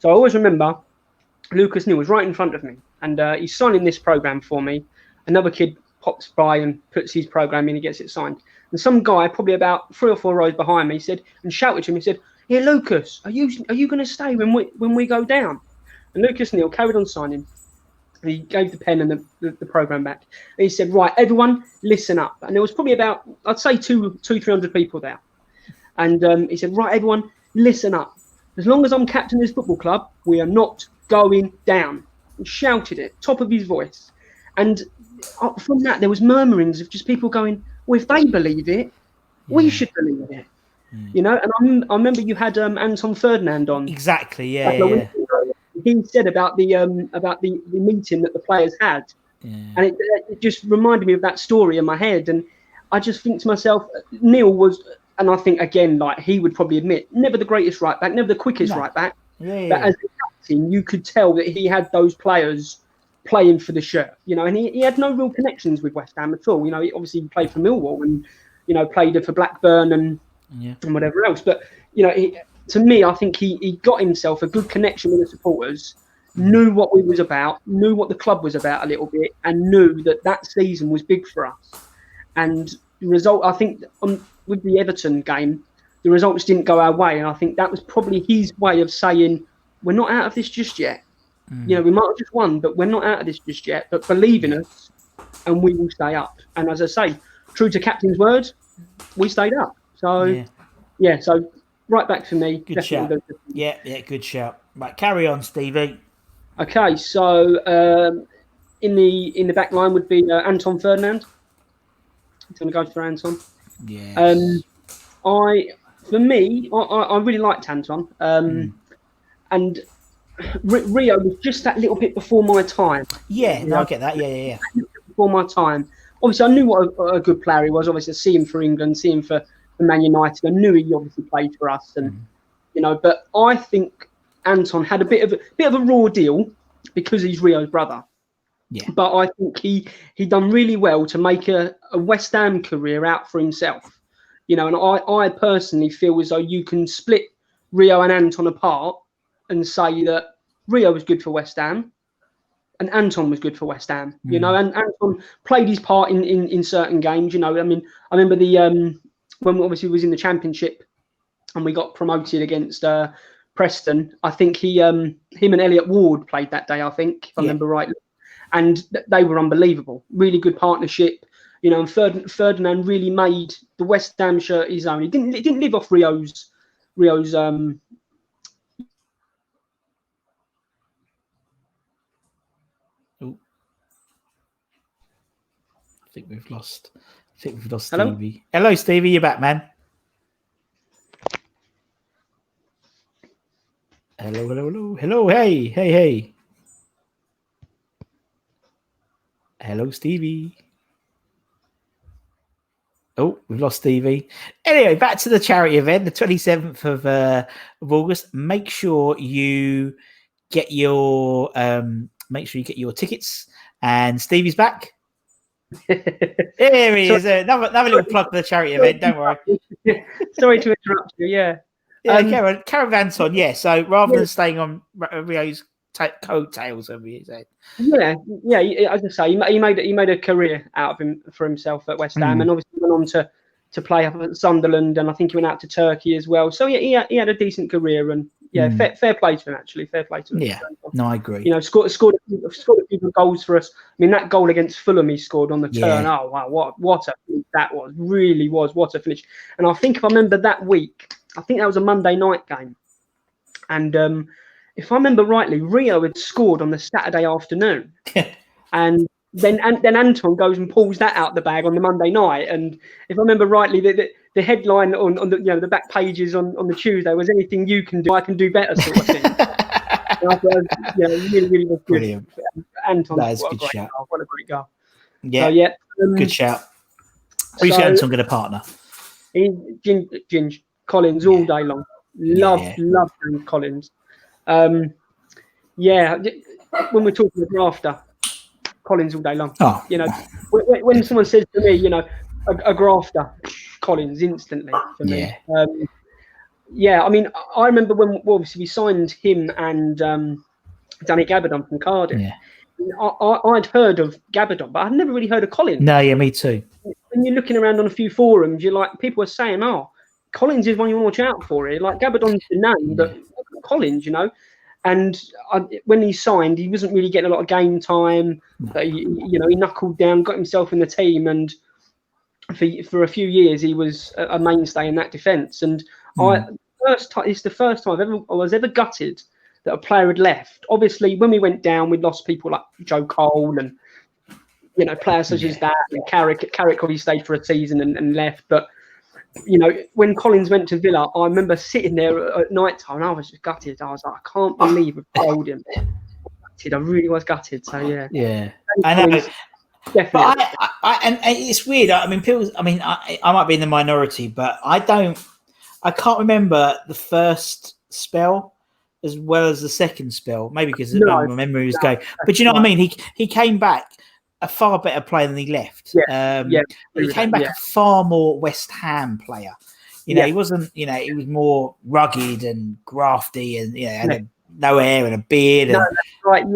S2: So I always remember Lucas Neal was right in front of me, and he's signing this program for me. Another kid pops by and puts his program in and gets it signed. And some guy, probably about 3 or 4 rows behind me, said, and shouted to him, he said, "Here, Lucas, are you going to stay when we go down?" And Lucas Neal carried on signing. He gave the pen and the program back. And he said, "Right, everyone, listen up." And there was probably about, I'd say 300 people there. And he said, "Right, everyone, listen up. As long as I'm captain of this football club, we are not going down." And shouted it, top of his voice. And from that, there was murmurings of just people going, "Well, if they believe it, we should believe it." You know, and I remember you had Anton Ferdinand on.
S1: Exactly, yeah.
S2: He said about the meeting that the players had, and it just reminded me of that story in my head. And I just think to myself, Neil was, and I think again, like he would probably admit, never the greatest right back, never the quickest right back, but as a captain, you could tell that he had those players playing for the shirt, you know, and he had no real connections with West Ham at all. You know, he obviously played for Millwall and, you know, played for Blackburn and whatever else. But, you know, to me, I think he got himself a good connection with the supporters, knew what we was about, knew what the club was about a little bit, and knew that season was big for us. And the result, I think, with the Everton game, the results didn't go our way. And I think that was probably his way of saying, we're not out of this just yet. You know, we might have just won, but we're not out of this just yet. But believe in us, and we will stay up. And as I say, true to captain's word, we stayed up. So, so right back for me.
S1: Good shout. Yeah, good shout. Right, carry on, Stevie.
S2: Okay, so in the back line would be Anton Ferdinand. I'm going to go for Anton.
S1: Yeah.
S2: I really liked Anton. And Rio was just that little bit before my time.
S1: Yeah, I get that. Yeah.
S2: Before my time. Obviously, I knew what a good player he was. Obviously, see him for England, see him for Man United. I knew he obviously played for us, and you know. But I think Anton had a bit of a raw deal because he's Rio's brother.
S1: Yeah.
S2: But I think he done really well to make a West Ham career out for himself. You know, and I personally feel as though you can split Rio and Anton apart and say that Rio was good for West Ham, and Anton was good for West Ham, you know, and Anton played his part in certain games, you know. I mean, I remember when obviously was in the Championship and we got promoted against Preston. I think him and Elliot Ward played that day, I think, if I remember rightly. And they were unbelievable. Really good partnership. You know, and Ferdinand really made the West Ham shirt his own. It didn't live off Rio's
S1: I think we've lost Stevie. Hello, Stevie, you're back, man. Hello, hey. Hello, Stevie. Oh, we've lost Stevie. Anyway, back to the charity event, the 27th of August. Make sure you get your tickets. And Stevie's back. Here he is. Another little plug for the charity event. Don't worry.
S2: Sorry to interrupt you. Yeah.
S1: Caravan's on. Yeah. So rather than staying on Rio's coattails, as you said.
S2: Yeah. As I say, he made a career out of him for himself at West Ham, and obviously went on to play up at Sunderland, and I think he went out to Turkey as well. So yeah, he had a decent career, and fair play to him, actually. Fair play to him.
S1: Yeah, no, I agree.
S2: You know, scored a few goals for us. I mean, that goal against Fulham he scored on the turn. Oh wow, what a finish that was! Really was. What a finish! And I think if I remember that week, I think that was a Monday night game, and if I remember rightly, Rio had scored on the Saturday afternoon, and then Anton goes and pulls that out the bag on the Monday night. And if I remember rightly, the headline on the the back pages on the Tuesday was "Anything you can do, I can do better," sort of thing. Really was good.
S1: Brilliant.
S2: Anton,
S1: that is a good shout.
S2: What a great goal.
S1: Yeah, good shout. Who's Anton going to partner?
S2: He's Ginge Collins all day long. Love James Collins. When we're talking about grafter, Collins all day long.
S1: Oh.
S2: You know, when someone says to me, you know, a grafter, Collins instantly for me. I mean, I remember when obviously we signed him and Danny Gabardon from Cardiff.
S1: Yeah.
S2: I'd heard of Gabardon, but I'd never really heard of Collins.
S1: No, yeah, me too.
S2: When you're looking around on a few forums, you're like, people are saying, "Oh, Collins is one you want to watch out for here." Like Gabardon's the name, but Collins, you know. And when he signed, he wasn't really getting a lot of game time. But he knuckled down, got himself in the team, and for a few years he was a mainstay in that defence. And it's the first time I was ever gutted that a player had left. Obviously, when we went down, we'd lost people like Joe Cole and players such as that. And Carrick obviously stayed for a season and left, but. You know, when Collins went to Villa, I remember sitting there at night time and I was just gutted. I was like, I can't believe we've sold him. I really was gutted. So
S1: yeah, I know.
S2: Definitely.
S1: But and it's weird. I mean, people. I mean, I might be in the minority, but I can't remember the first spell as well as the second spell. Maybe because my memory was going. But you know what I mean? He came back a far better player than he left. He came back a far more West Ham player. He wasn't. He was more rugged and grafty, and had no hair and a beard.
S2: No, that's right. I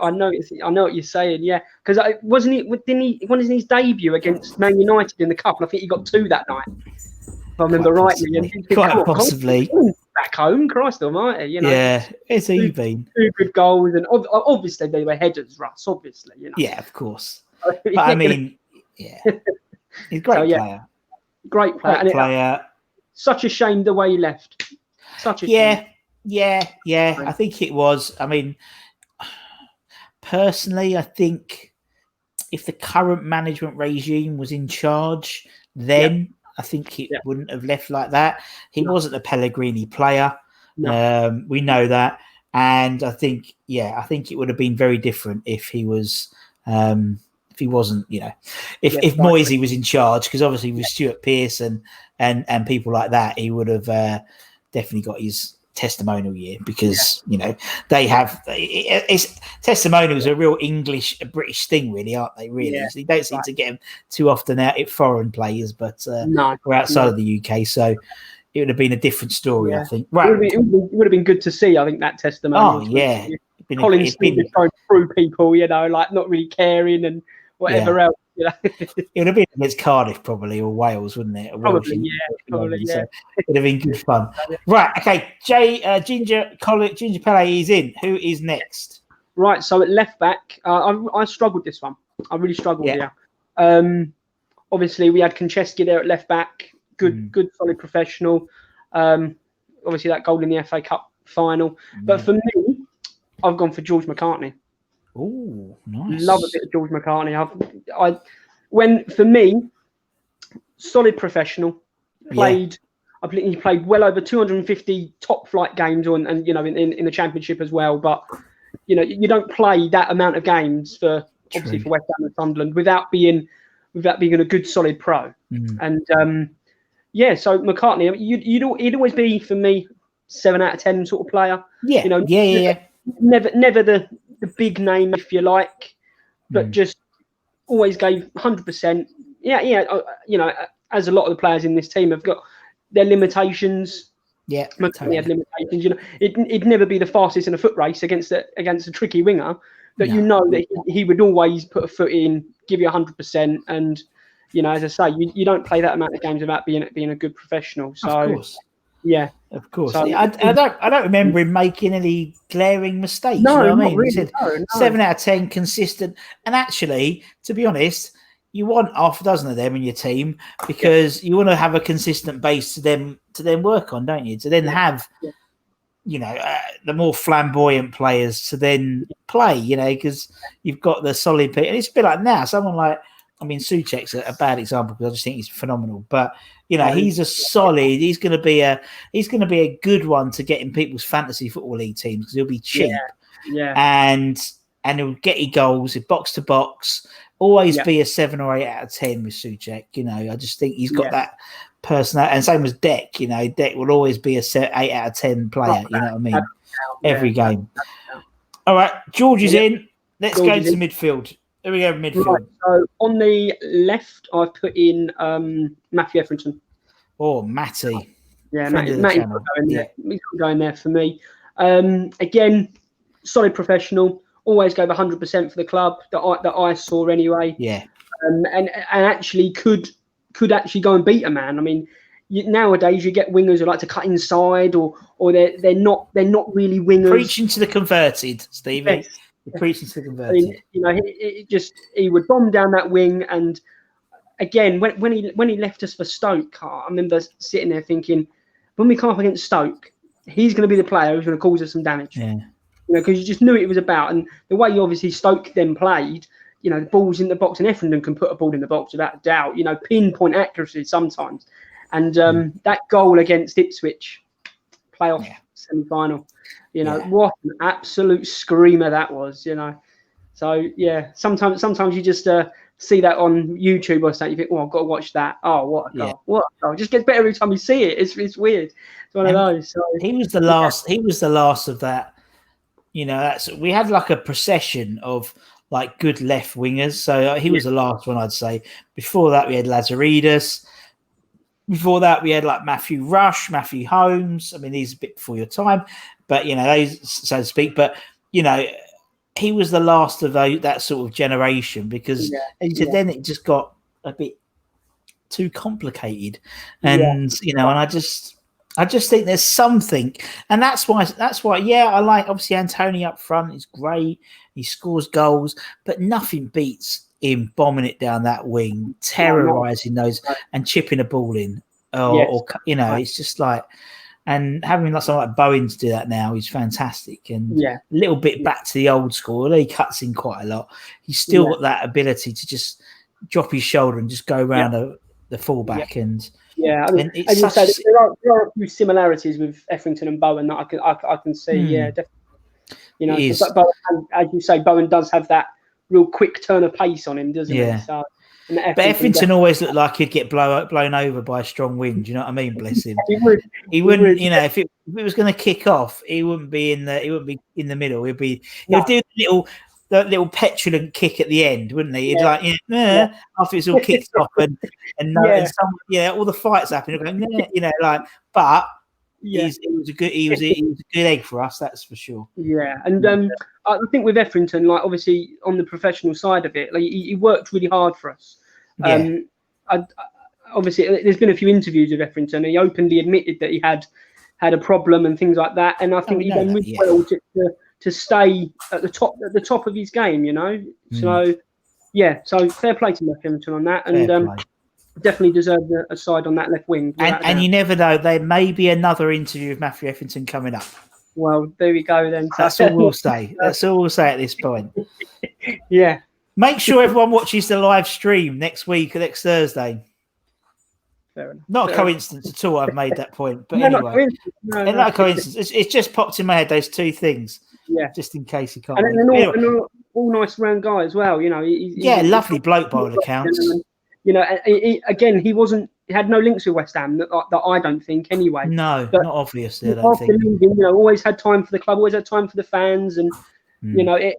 S2: know. I know what you're saying. Yeah, because wasn't his debut against Man United in the cup? And I think he got 2 that night. If I remember rightly.
S1: Quite possibly.
S2: Back home, Christ Almighty,
S1: Yeah, it's even
S2: 2 good goals, and obviously they were headers, Russ. Obviously,
S1: Yeah, of course. But I mean, he's a great player.
S2: Great player. Such a shame the way he left. Such a shame.
S1: Yeah. I think it was. I mean, personally, I think if the current management regime was in charge, then. I think he wouldn't have left like that. He wasn't a Pellegrini player. No. We know that. And I think it would have been very different if he was, if he wasn't, if Moisey was in charge, because obviously with Stuart Pearce and people like that, he would have definitely got his testimonial year because, they have, testimonials are a real British thing, really, aren't they? Really, so you don't seem to get them too often out at foreign players, but we're outside of the UK. So, it would have been a different story, I think. Right.
S2: It would have been good to see, I think, that testimonial.
S1: Oh, yeah.
S2: Colin Stevens going through people, like not really caring and whatever else.
S1: It would have been against Cardiff probably, or Wales, wouldn't it?
S2: Probably.
S1: So it would have been good fun. Right, okay. Ginger Pele is in. Who is next?
S2: Right, so at left back, I struggled this one. I really struggled here. Obviously, we had Konchesky there at left back. Good, solid professional. Obviously, that goal in the FA Cup final. But for me, I've gone for George McCartney.
S1: Oh, nice.
S2: Love a bit of George McCartney. For me, solid professional. He played well over 250 top flight games in the Championship as well. But you don't play that amount of games for West Ham and Sunderland without being a good solid pro. And so McCartney, he'd always be for me 7 out of 10 sort of player. Never the big name, if you like, but just always gave 100%. As a lot of the players in this team have got their limitations.
S1: Yeah,
S2: McCartney had limitations. It'd never be the fastest in a foot race against a tricky winger, but that he would always put a foot in, give you 100%, and as I say, you don't play that amount of games without being a good professional. So,
S1: of course.
S2: Yeah,
S1: of course. So, I don't remember him making any glaring mistakes.
S2: No,
S1: you know what I mean?
S2: Really,
S1: he said 7 out of 10 consistent. And actually, to be honest, you want half a dozen of them in your team because you want to have a consistent base to them work on, don't you? To then have, the more flamboyant players to then play. Because you've got the solid people. And it's a bit like now, someone like. Souček's a bad example because I just think he's phenomenal. But he's a solid. He's going to be a good one to get in people's fantasy football league teams because he'll be cheap. And he'll get you goals, box to box. Always be a 7 or 8 out of 10 with Souček. I just think he's got that personality. And same as Dek. Dek will always be a 8 out of 10 player. You know what I mean? Every game. All right, George is in. Let's go to midfield. Here we go, midfield.
S2: Right, so on the left, I've put in Matthew Etherington.
S1: Oh, Matty.
S2: Yeah, Matty's going there for me. Again, solid professional. Always gave 100% for the club that I saw anyway.
S1: Yeah.
S2: And actually could actually go and beat a man. Nowadays you get wingers who like to cut inside, or they're not really wingers.
S1: Preaching to the converted, Stevie.
S2: Yes.
S1: Preaching to the converted.
S2: He would bomb down that wing, and again, when he left us for Stoke, I remember sitting there thinking, when we come up against Stoke, he's going to be the player who's going to cause us some damage.
S1: Yeah.
S2: Because you just knew it was about, and the way obviously Stoke then played, the ball's in the box, and Etherington can put a ball in the box without a doubt. Pinpoint accuracy sometimes, and that goal against Ipswich, playoff semi-final. What an absolute screamer that was, So, sometimes you just see that on YouTube or something. You think, I've got to watch that. Oh, what a goal. What a goal. It just gets better every time you see it. It's weird. It's one of those. So,
S1: he was the last. He was the last of that. We had like a procession of like good left wingers. So he was the last one, I'd say. Before that, we had Lazaridis. Before that, we had like Matthew Rush, Matthew Holmes. These are a bit before your time. But, those, so to speak, but, he was the last of that sort of generation because then it just got a bit too complicated. And, and I just think there's something. And that's why, I like, obviously, Antonio up front is great. He scores goals, but nothing beats him bombing it down that wing, terrorising those and chipping a ball in. It's just like... And having someone like Bowen to do that now is fantastic. And a little bit back to the old school. Although he cuts in quite a lot, he's still got that ability to just drop his shoulder and just go around the fullback. And
S2: as you said, there are a few similarities with Etherington and Bowen that I can see. Definitely. Bowen, as you say, Bowen does have that real quick turn of pace on him, doesn't he? So,
S1: but Etherington always looked like he'd get blown over by a strong wind. You know what I mean? Bless him. He wouldn't. If it was going to kick off, he wouldn't be in the. He wouldn't be in the middle. He'll do the little the little petulant kick at the end, wouldn't he? He'd like, after it's all kicked off and some, all the fights happen. He'd go, like, but he was a good egg for us, that's for sure.
S2: Yeah, and I think with Etherington, like obviously on the professional side of it, like he worked really hard for us. Obviously, there's been a few interviews with Etherington, and he openly admitted that he had a problem and things like that. And I think he done really well to stay at the top of his game, So so fair play to Etherington on that, and definitely deserved a side on that left wing.
S1: And you never know, there may be another interview with Matthew Etherington coming up.
S2: Well, there we go then.
S1: That's all we'll say. That's all we'll say at this point.
S2: Yeah.
S1: Make sure everyone watches the live stream next Thursday.
S2: Fair enough.
S1: Not a coincidence at all. I've made that point, but anyway, not a coincidence. It's just popped in my head, those two things.
S2: Yeah,
S1: just in case you can't.
S2: And all nice round guy as well. He's
S1: lovely bloke by all accounts.
S2: He had no links with West Ham that I don't think anyway.
S1: No, but not obviously. I don't think.
S2: Leaving, always had time for the club, always had time for the fans, and it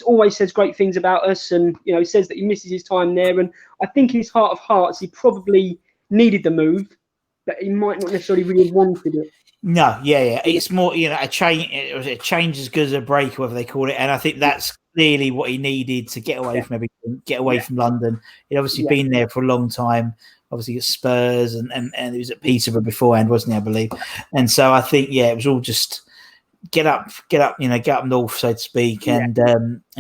S2: always says great things about us. And he says that he misses his time there. And I think in his heart of hearts, he probably needed the move, but he might not necessarily really wanted it.
S1: No, it's more a change. It was a change as good as a break, whatever they call it, and I think that's clearly what he needed to get away from everything, get away from London. He'd obviously been there for a long time. Obviously at Spurs and he was at Peterborough beforehand, wasn't he? I believe, and so I think it was all just get up, get up north, so to speak, and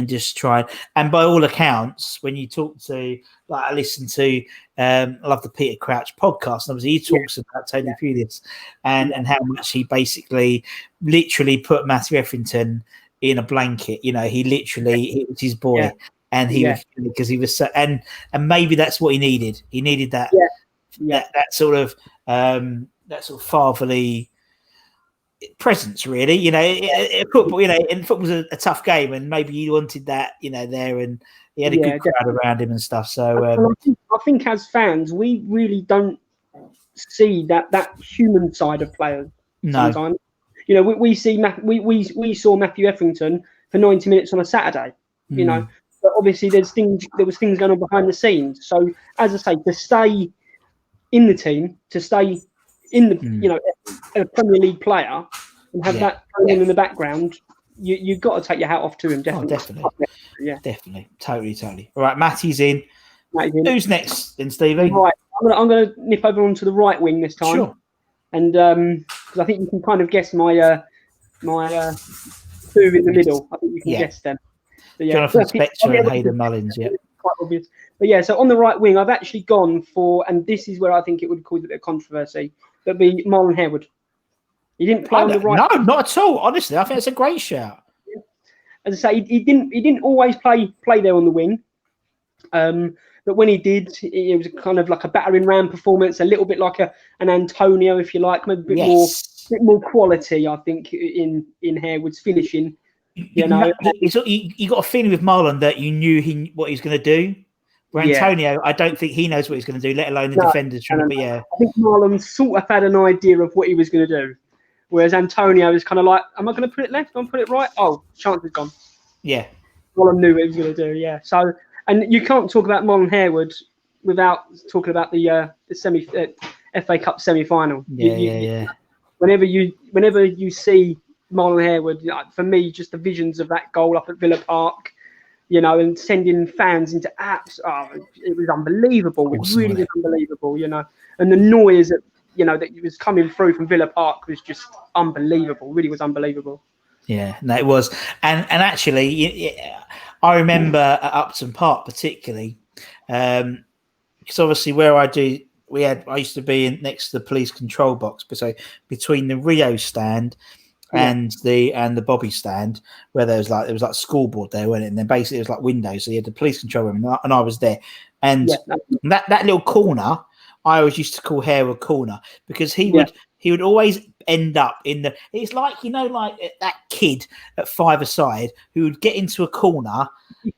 S1: just try. And by all accounts, when you talk to, like, I listen to, I love the Peter Crouch podcast, and obviously he talks about Tony Pulis and how much he basically literally put Matthew Etherington in a blanket. He it was his boy, and he was, because he was so, and maybe that's what he needed. He needed that that sort of fatherly presence, really. Football, and football's a tough game, and maybe he wanted that, there, and he had a good crowd around him and stuff. So
S2: I think as fans, we really don't see that human side of players.
S1: No.
S2: Sometimes, we we saw Matthew Etherington for 90 minutes on a Saturday. But obviously there was things going on behind the scenes. So as I say, to stay in the team, to stay in the a Premier League player and have that going on in the background, you've got to take your hat off to him. Definitely.
S1: Definitely. Totally. All right, Matty's in. Who's next then, Stevie?
S2: Right, I'm going to nip over onto the right wing this time.
S1: Sure.
S2: And because I think you can kind of guess my two in the middle. I think you can guess them. But
S1: Jonathan Spector and Hayden Mullins,
S2: quite obvious. But so on the right wing, I've actually gone for, and this is where I think it would cause a bit of controversy, that'd be Marlon Harewood. He didn't play on the right.
S1: No, not at all. Honestly, I think it's a great shout.
S2: As I say, he didn't always play there on the wing. But when he did, it was kind of like a battering ram performance, a little bit like an Antonio, if you like, maybe a bit more quality, I think, in Harewood's finishing. You got
S1: a feeling with Marlon that you knew what he was going to do. Where Antonio, I don't think he knows what he's going to do, let alone the defenders. But
S2: I think Marlon sort of had an idea of what he was going to do, whereas Antonio was kind of like, "Am I going to put it left? Am I going to put it right? Oh, chance is gone." Yeah, Marlon knew what he was going to do. Yeah, so and you can't talk about Marlon Harewood without talking about the FA Cup semi-final.
S1: Yeah.
S2: Whenever you see Marlon Harewood, for me, just the visions of that goal up at Villa Park, and sending fans into apps. Oh, it was unbelievable. Awesome, it really was unbelievable, And the noise that was coming through from Villa Park was just unbelievable. Really was unbelievable.
S1: Yeah, no, it was. And actually, I remember at Upton Park particularly, because obviously where I used to be next to the police control box, but so between the Rio stand and the Bobby stand, where there was like a scoreboard there, wasn't it? And then basically it was like windows, so you had the police control room, and I was there, and that little corner I always used to call Harewood corner, because he would always end up in the. It's like like that kid at five-a-side who would get into a corner.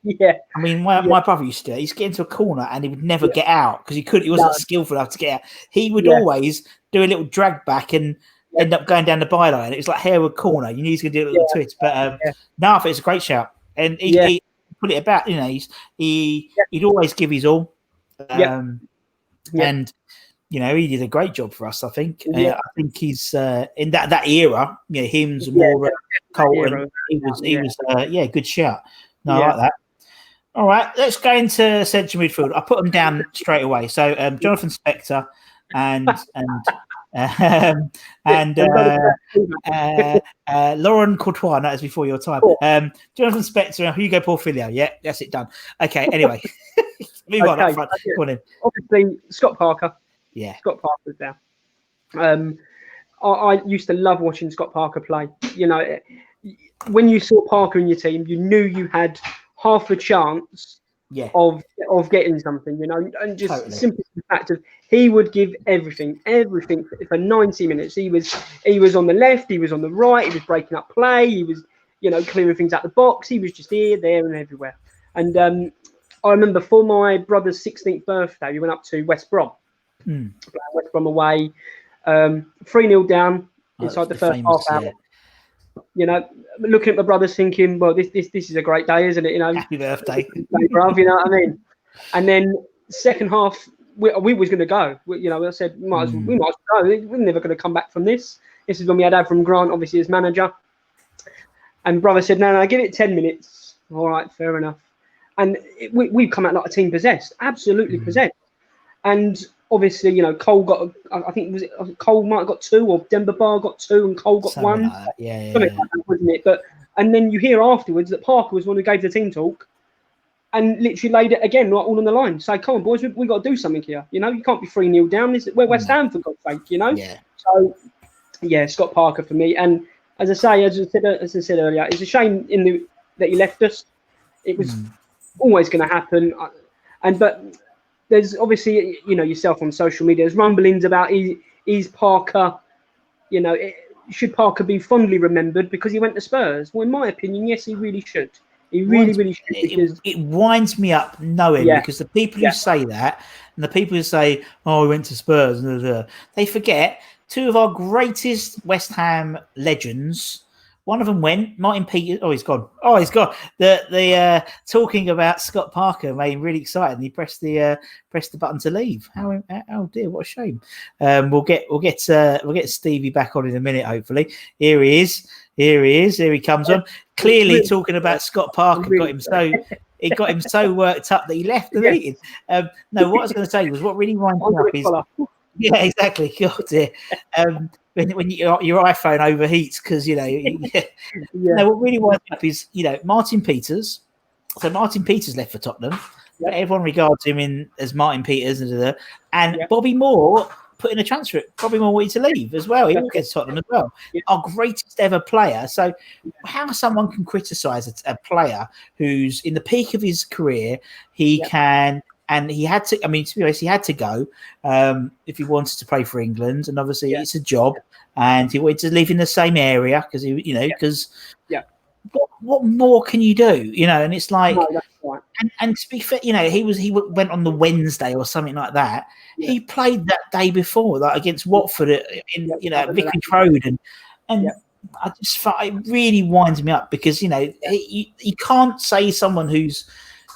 S2: Yeah,
S1: I mean, my brother used to. He'd get into a corner and he would never get out because he wasn't skillful enough to get out. He would always do a little drag back and end up going down the byline. It was like Harewood corner. You knew he was going to do a little twist, but no, I think it's a great shout. And put it about. You know, he'd always give his all, and you know, he did a great job for us. I think. I think he's in that era. You know, him, Zamora, Colton. He was good shout. No, I like that. All right, let's go into central midfield. I put them down straight away. So Jonathan Spector and Lauren Courtois. That was before your time. Jonathan Spector and Hugo Porfirio. Yeah, that's it done. Okay. Anyway, move on up front. Go on in.
S2: Obviously, Scott Parker.
S1: Yeah,
S2: Scott Parker's down. I used to love watching Scott Parker play. You know, when you saw Parker in your team, you knew you had half a chance of getting something, you know, and just simply the fact of he would give everything for 90 minutes. He was on the left, he was on the right, he was breaking up play, he was, you know, clearing things out the box. He was just here, there, and everywhere. And I remember for my brother's 16th birthday, we went up to West Brom, West Brom away, 3-0 down inside the first half hour. You know, looking at my brothers, thinking, "Well, this is a great day, isn't it?" You know,
S1: happy birthday,
S2: bruv. You know what I mean? And then second half, we was going to go. You know, I said, we might as well go. We're never going to come back from this. This is when we had Avram Grant, obviously, as manager. And brother said, "No, give it 10 minutes." All right, fair enough. And we've come out like a team possessed, absolutely possessed. And obviously, you know, Cole got, I think, Cole might have got 2, or Demba Ba got 2 and Cole got 1.
S1: Like that. Yeah.
S2: Something like that, wasn't it? And then you hear afterwards that Parker was one who gave the team talk and literally laid it again, like all on the line. Say, come on, boys, we got to do something here. You know, you can't be 3-0 down. We're West Ham, for God's sake, you know?
S1: Yeah.
S2: So, yeah, Scott Parker for me. And as I said earlier, it's a shame that he left us. It was always going to happen. But there's obviously, you know, yourself on social media, there's rumblings about is Parker, you know, should Parker be fondly remembered because he went to Spurs? Well, in my opinion, yes, he really should. He really should. Because
S1: it winds me up knowing because the people who say that and the people who say, "Oh, he went to Spurs," they forget 2 of our greatest West Ham legends. One of them went, Martin Peters. Oh, he's gone. The talking about Scott Parker made him really excited, and he pressed the button to leave. How dear, what a shame. We'll get Stevie back on in a minute. Hopefully, here he is. Here he comes on. Clearly talking about Scott Parker got him so worked up that he left the meeting. No, what I was going to say was what really winds me up is. Yeah, exactly. God dear. When your iPhone overheats because, you know, No, what really winds me up is, you know, Martin Peters. So Martin Peters left for Tottenham. But everyone regards him as Martin Peters and Bobby Moore put in a transfer. Bobby Moore wanted to leave as well. He will get to Tottenham as well. Our greatest ever player. So how someone can criticise a player who's in the peak of his career, he can. And he had to, I mean, to be honest, he had to go if he wanted to play for England. And obviously it's a job. And he wanted to live in the same area because what more can you do? You know, and it's like, and to be fair, you know, he went on the Wednesday or something like that. Yeah. He played that day before, like against Watford in Vicarage Road. And I just thought it really winds me up because, you know, you can't say someone who's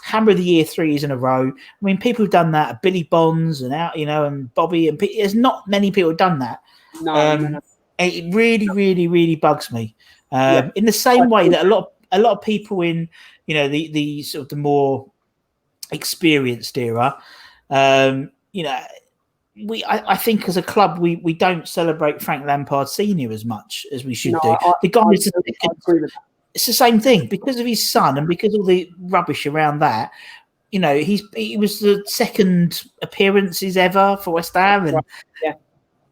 S1: Hammer of the Year 3 years in a row. I mean, people have done that. Billy Bonds and Bobby and there's not many people have done that. No. It really, really, really bugs me. In the same way that a lot of people in, you know, the sort of the more experienced era, you know, I think as a club we don't celebrate Frank Lampard Senior as much as we should do. The guy is it's the same thing because of his son and because of the rubbish around that. You know, he was the second appearances ever for West Ham, and I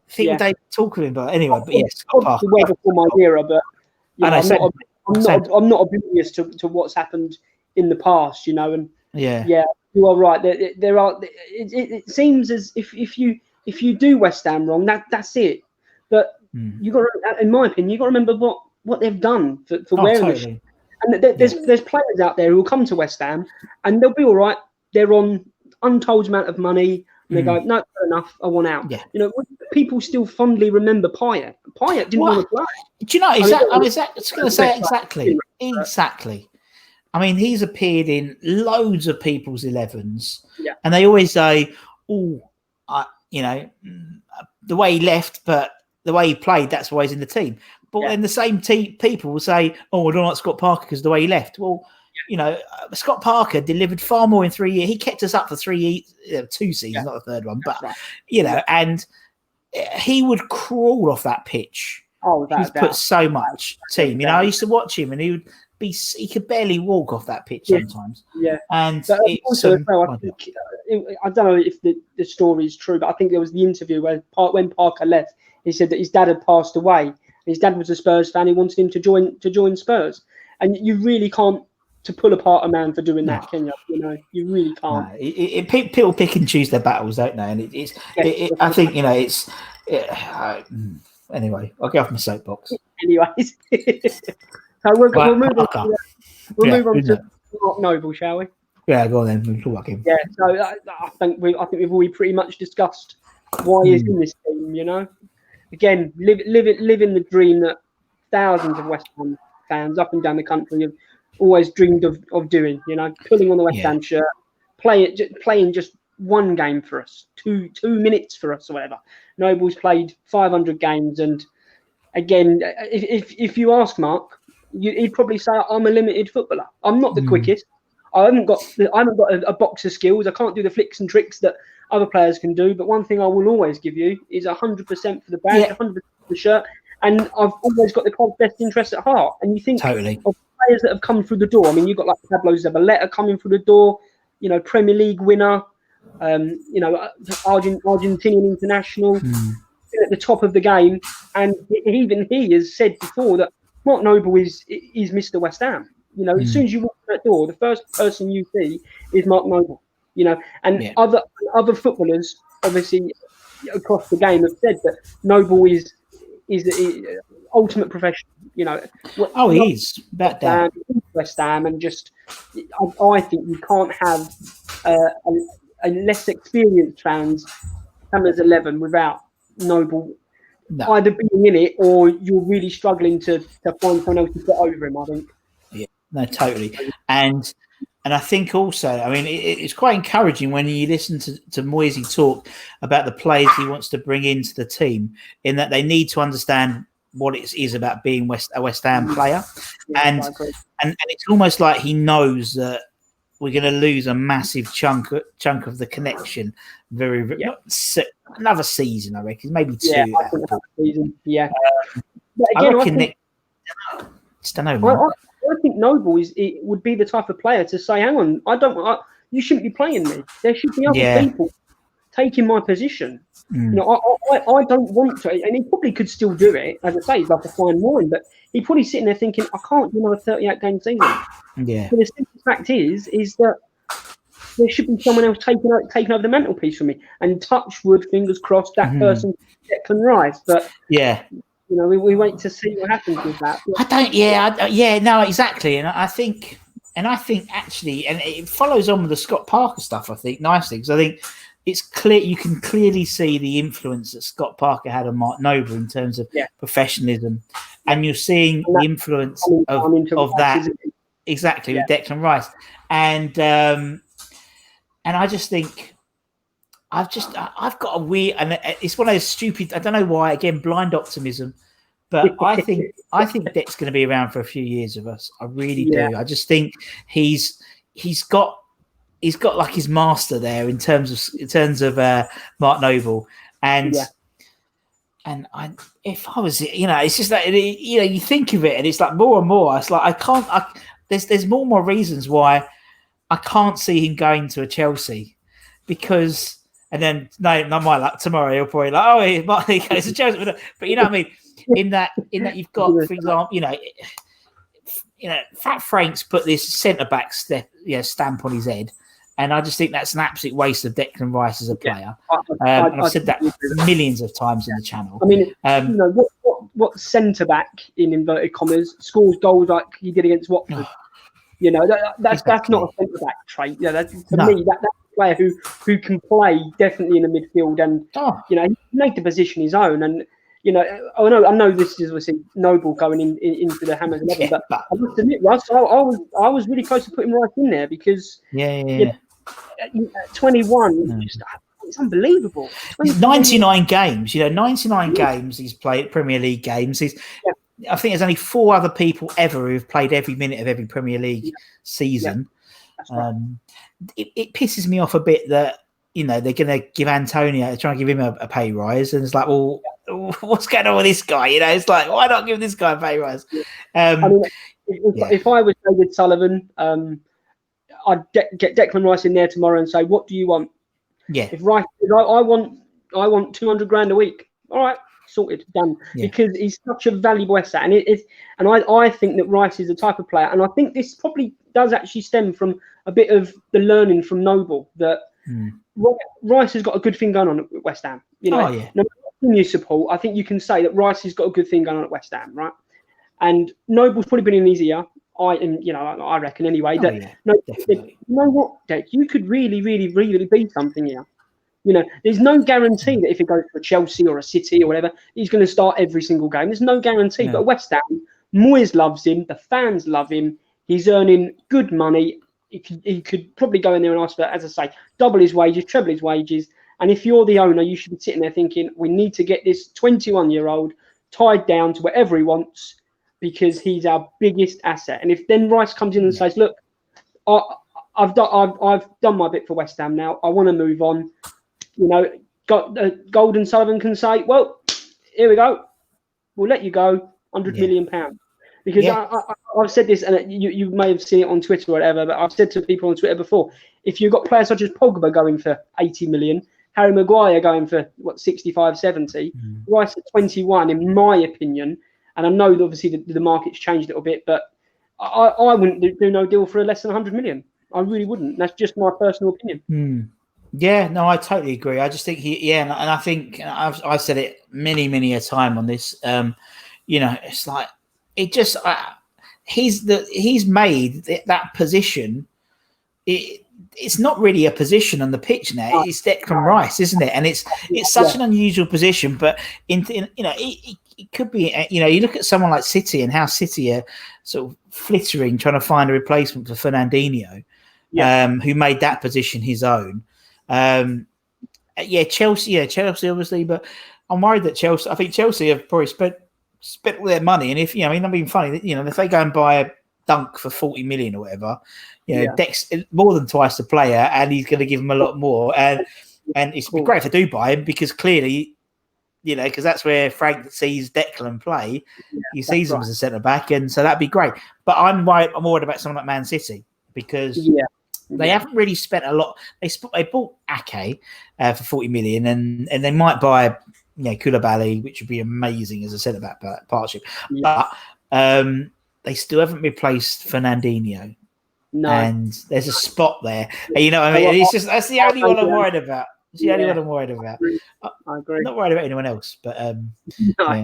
S1: think they talk of him. But anyway, but yes,
S2: way before my era. But you know, I'm not oblivious to what's happened in the past. You know, and you are right. There are. It seems as if you do West Ham wrong, that's it. But you got, in my opinion, you got to remember what they've done for wearing the shirt. And there's players out there who will come to West Ham and they'll be all right. They're on untold amount of money. And they go, no, fair enough, I want out. Yeah. You know, people still fondly remember Payet. Payet didn't want to play.
S1: Do you know, I was going to say exactly. I mean, he's appeared in loads of people's 11s,
S2: and
S1: they always say, "Oh, the way he left, but the way he played, that's why he's in the team." But then the same people will say, "Oh, I don't like Scott Parker because the way he left." Well, Scott Parker delivered far more in 3 years. He kept us up for 2 seasons, not the third one, but and he would crawl off that pitch. He's put so much team. I used to watch him, and he could barely walk off that pitch sometimes. And
S2: also, I think, I don't know if the story is true, but I think there was the interview where when Parker left, he said that his dad had passed away. His dad was a Spurs fan. He wanted him to join Spurs, and you really can't to pull apart a man for doing that, can you? You really can't.
S1: People pick and choose their battles, don't they? And I think it's. Anyway, I'll get off my soapbox.
S2: Anyways, so we'll move on. We'll move on to Mark Noble, shall we?
S1: Yeah, go on then. We'll talk about him.
S2: Yeah, so I think we've already pretty much discussed why he's in this team. Again, living the dream that thousands of West Ham fans up and down the country have always dreamed of doing. Pulling on the West Ham shirt, playing just one game for us, two minutes for us, or whatever. Noble's played 500 games, and again, if you ask Mark, he'd probably say, "I'm a limited footballer. I'm not the quickest. I haven't got a box of skills. I can't do the flicks and tricks that other players can do. But one thing I will always give you is 100% for the badge, 100% for the shirt, and I've always got the club's best interest at heart." And you think
S1: totally
S2: of players that have come through the door. I mean, you've got like Pablo Zabaleta coming through the door. Premier League winner. Argentinian international at the top of the game, and even he has said before that Mark Noble is Mr. West Ham. As soon as you walk through that door, the first person you see is Mark Noble. And other footballers, obviously across the game, have said that Noble is ultimate professional.
S1: He is about that.
S2: West Ham, and just I think you can't have a less experienced fans come as 11 without Noble either being in it, or you're really struggling to find someone else to put over him, I think.
S1: Yeah, no, totally. And I think also, I mean, it's quite encouraging when you listen to Moisey talk about the players he wants to bring into the team, in that they need to understand what it is about being a West Ham player. And it's almost like he knows that we're going to lose a massive chunk of the connection. Another season, I reckon, maybe two.
S2: Yeah, I think another season. Yeah.
S1: But again, I just don't know.
S2: I think Noble would be the type of player to say, "Hang on, you shouldn't be playing me. There should be other people taking my position." I don't want to, and he probably could still do it. As I say, he's like a fine wine, but he's probably sitting there thinking, "I can't do another 38-game season."
S1: Yeah.
S2: But the simple fact is that there should be someone else taking over the mantelpiece for me. And touch wood, fingers crossed, that person Declan Rice. But we wait to see what happens with that.
S1: No, exactly. And I think actually, and it follows on with the Scott Parker stuff, I think, nicely, because I think it's clear, you can clearly see the influence that Scott Parker had on Mark Noble in terms of professionalism, and you're seeing the influence of that exactly with Declan Rice, and I just think I've got a weird, and it's one of those stupid, I don't know why, again, blind optimism, but I think Dec's going to be around for a few years of us. I really do. I just think he's got like his master there in terms of Mark Noble, and if I was, it's just that you think of it and it's like more and more. It's like there's more and more reasons why I can't see him going to a Chelsea, because, and then not my luck, tomorrow he'll probably he goes to Chelsea, but you know what I mean. In that you've got, for example, Fat Frank's put this centre back stamp on his head, and I just think that's an absolute waste of Declan Rice as a player. I've said that millions of times in the channel.
S2: I mean, what centre back in inverted commas scores goals like he did against Watford? That's not a centre back trait. Me, that's a player who can play definitely in the midfield, and he can make the position his own. And I know this is obviously Noble going into the Hammers 11, but I must admit, Russ, I was really close to putting Rice in there because
S1: at
S2: 21, it's unbelievable.
S1: 99 games, 99 games he's played, Premier League games. I think there's only 4 other people ever who've played every minute of every Premier League season.
S2: Right.
S1: It pisses me off a bit that they're going to give Antonio, try and give him a pay rise, and it's like, well, what's going on with this guy? It's like, why not give this guy a pay rise?
S2: If I was David Sullivan, I'd get Declan Rice in there tomorrow and say, what do you want?
S1: Yeah.
S2: If Rice, I want 200 grand a week. All right, sorted, done. Yeah. Because he's such a valuable asset, and I think that Rice is the type of player, and I think this probably does actually stem from a bit of the learning from Noble that Rice has got a good thing going on at West Ham. No matter who you support, I think you can say that Rice has got a good thing going on at West Ham, right? And Noble's probably been in his ear. I reckon anyway. You know what, Dec? You could really, really, really be something here. There's no guarantee that if he goes to a Chelsea or a City or whatever, he's going to start every single game. There's no guarantee. No. But West Ham, Moyes loves him. The fans love him. He's earning good money. He could probably go in there and ask for, as I say, double his wages, treble his wages. And if you're the owner, you should be sitting there thinking, we need to get this 21-year-old tied down to whatever he wants, because he's our biggest asset. And if then Rice comes in and says, look, I've done my bit for West Ham now. I want to move on. Golden Sullivan can say, well, here we go. We'll let you go, £100 million. Because I've said this, and you may have seen it on Twitter or whatever, but I've said to people on Twitter before, if you've got players such as Pogba going for 80 million, Harry Maguire going for 65, 70, Rice at 21, in my opinion, and I know that obviously the market's changed a little bit, but I wouldn't do no deal for less than 100 million. I really wouldn't. That's just my personal opinion.
S1: Yeah, no, I totally agree. I just think and I think I've said it many a time on this. It's like it just he's made that position. It's not really a position on the pitch now. It's Declan Rice, isn't it? And it's such an unusual position. But it could be. You look at someone like City and how City are sort of flittering, trying to find a replacement for Fernandinho, who made that position his own. Chelsea obviously, but I'm worried that I think Chelsea have probably spent all their money, and if I'm being funny, if they go and buy a Dunk for 40 million or whatever, Dex more than twice the player, and he's going to give him a lot more, and it's great if they do buy him, because clearly, because that's where Frank sees Declan play, he sees him as a centre back, and so that'd be great. But I'm worried about someone like Man City, because they haven't really spent a lot. They bought Ake for 40 million, and they might buy Koulibaly, which would be amazing as a centre back partnership. But they still haven't replaced Fernandinho. No, and there's a spot there. It's just that's the only one I'm worried about. It's the only one I'm worried about.
S2: I agree.
S1: I'm not worried about anyone else, but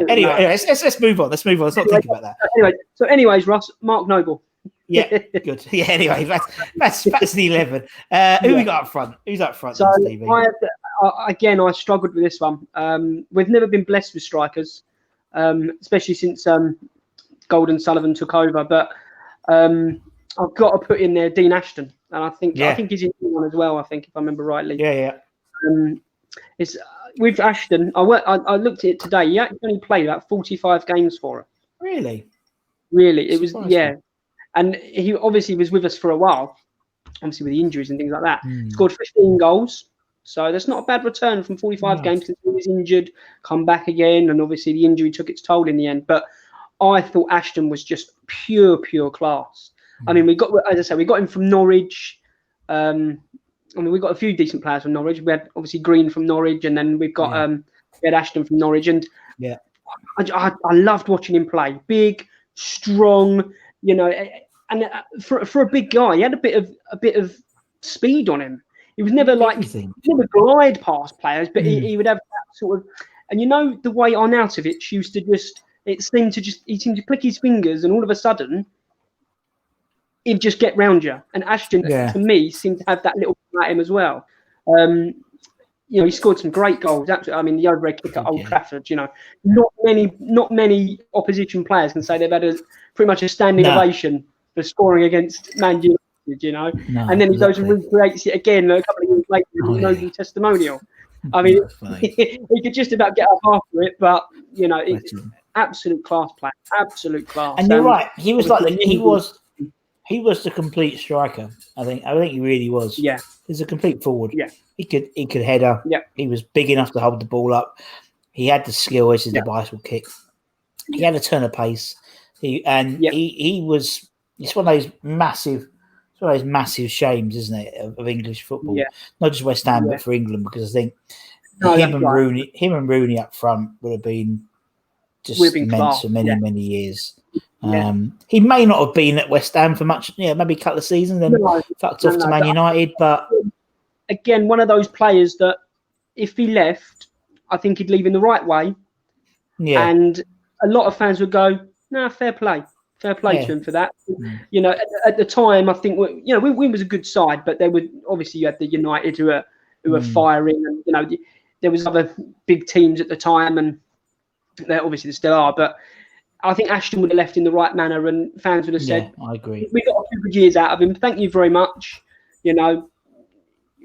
S1: anyway, let's move on. Let's not think about that.
S2: Anyways, Ross, Mark Noble.
S1: Yeah, good. Yeah, anyway, that's the 11. Who we got up front? Who's up front?
S2: So I struggled with this one. We've never been blessed with strikers, especially since Golden Sullivan took over. But I've got to put in there Dean Ashton, and I think he's in one as well. I think, if I remember rightly.
S1: Yeah.
S2: It's with Ashton. I looked at it today. He actually only played about 45 games for us.
S1: Really?
S2: It was and he obviously was with us for a while, obviously with the injuries and things like that. Scored 15 goals, so that's not a bad return from 45 games, because he was injured, come back again, and obviously the injury took its toll in the end. But I thought Ashton was just pure class. I mean, we got him from Norwich. We got a few decent players from Norwich. We had obviously Green from Norwich, and then we've got we had Ashton from Norwich, and I loved watching him play. Big, strong, and for a big guy, he had a bit of speed on him. He was never never glide past players, but he would have that sort of, and the way Arnautovic used to he seemed to click his fingers, and all of a sudden he'd just get round you. And Ashton, to me, seemed to have that little bit at him as well. you know, he scored some great goals. Absolutely. I mean, the overhead kick at Old Trafford. You know, not many opposition players can say they've had pretty much a standing ovation for scoring against Man United. You know, and then he goes and recreates it again a couple of years later with a noble testimonial. I mean, he could just about get up after it, but you know, absolute class player, absolute class.
S1: And you're right, he was like he was the complete striker. I think he really was.
S2: Yeah,
S1: he's a complete forward.
S2: Yeah,
S1: he could header.
S2: Yeah,
S1: he was big enough to hold the ball up. He had the skill, which is the bicycle kick. He had a turn of pace. He was. It's one of those massive. It's one of those massive shames, isn't it, of English football?
S2: Yeah.
S1: Not just West Ham, but for England, because I think him and Rooney up front would have been just immense for many years. He may not have been at West Ham for much, maybe a couple of seasons, then fucked off to Man United. But
S2: again, one of those players that if he left, I think he'd leave in the right way. Yeah. And a lot of fans would go, "No, fair play to him for that." You know, at the time, I think we was a good side, but there were obviously you had the United who were firing, and you know there was other big teams at the time, and there obviously still are. But I think Ashton would have left in the right manner, and fans would have said,
S1: "I agree.
S2: We got a few good years out of him. Thank you very much. You know,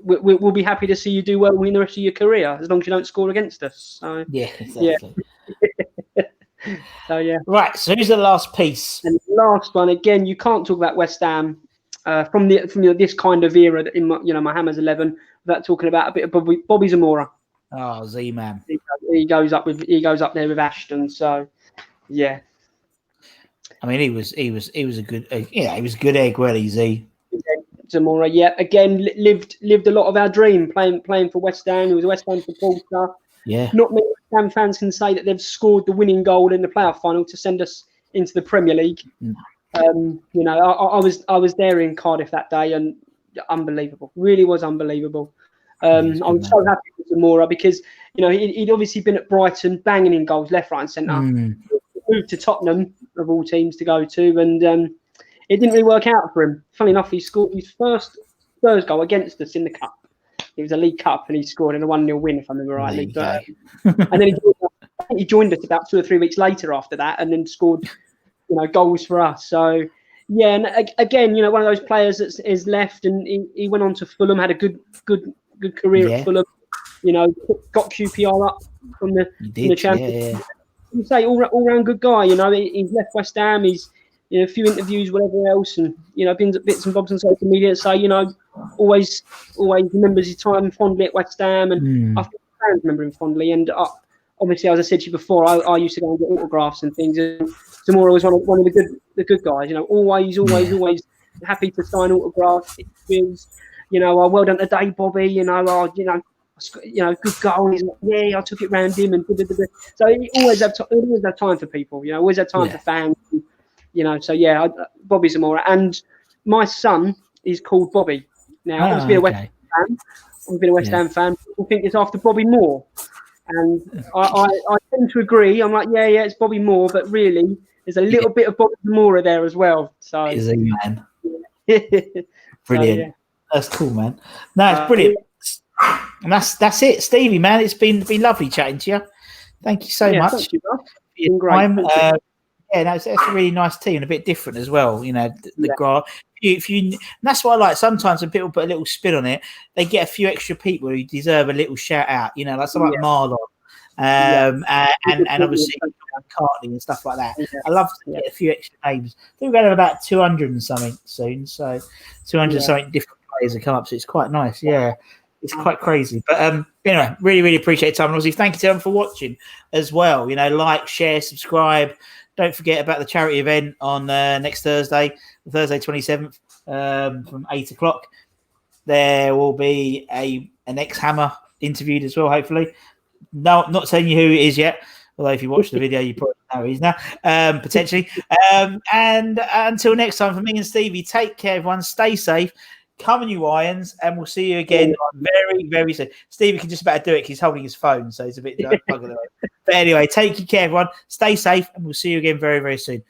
S2: we'll be happy to see you do well in the rest of your career, as long as you don't score against us." So,
S1: exactly.
S2: So
S1: right. So who's the last piece?
S2: And the last one again. You can't talk about West Ham from this kind of era in my Hammers 11 without talking about a bit of Bobby Zamora.
S1: Oh, Z-Man.
S2: He goes up there with Ashton. So yeah.
S1: I mean, he was a good he was a good egg, well, Z.
S2: Zamora, again lived a lot of our dream playing for West Ham. He was a West Ham supporter.
S1: Yeah.
S2: Not many West Ham fans can say that they've scored the winning goal in the playoff final to send us into the Premier League. You know, I was there in Cardiff that day, and unbelievable, really was unbelievable. I'm so happy with Zamora because you know he'd obviously been at Brighton, banging in goals left, right, and centre. Moved to Tottenham of all teams to go to, and it didn't really work out for him. Funny enough, he scored his first Spurs goal against us in the Cup. It was a League Cup, and he scored in a 1-0 win, if I remember rightly. But, and then he joined us about 2 or 3 weeks later after that, and then scored, goals for us. So, yeah, and again, one of those players that is left, and he went on to Fulham, had a good career at Fulham. Got QPR up from the Championship.
S1: Yeah.
S2: You say all round good guy. He's left West Ham. He's a few interviews, whatever else, and bits and bobs on social media. So always remembers his time fondly at West Ham, and I think fans remember him fondly. And obviously, as I said to you before, I used to go and get autographs and things. And Zamora was one of the good guys. Always happy to sign autographs. Well done today, Bobby. Good goal. He's like, I took it round him, and so he always have time for people. Always have time for fans. Bobby Zamora, and my son is called Bobby. Now, I must be a West Ham fan. I've been a West Ham fan. People think it's after Bobby Moore, and I tend to agree. I'm like, it's Bobby Moore, but really, there's a little bit of Bobby Zamora there as well. So,
S1: he's a man. Brilliant. That's cool, man. No, it's brilliant. And that's it, Stevie, man. It's been lovely chatting to you. Thank you so much.
S2: Thank you, bro. Been great.
S1: It's a really nice team, a bit different as well. The graph. And that's what I like. Sometimes when people put a little spin on it, they get a few extra people who deserve a little shout out. Like someone like Marlon, and obviously McCartney and stuff like that. I love to get a few extra names. I think we're going to have about 200 and something soon. So 200 something different players have come up. So it's quite nice. Yeah. It's quite crazy. But anyway, really, really appreciate your time. And obviously, thank you to everyone for watching as well. Like, share, subscribe. Don't forget about the charity event on next Thursday 27th, from 8 o'clock. There will be an ex-Hammer interviewed as well, hopefully. No, not telling you who it is yet. Although if you watch the video, you probably know who he is now, potentially. And until next time, for me and Stevie, take care, everyone. Stay safe. Come on, you Irons, and we'll see you again very, very soon. Stevie can just about do it because he's holding his phone, so he's a bit buggered away. But anyway, take care, everyone. Stay safe, and we'll see you again very, very soon.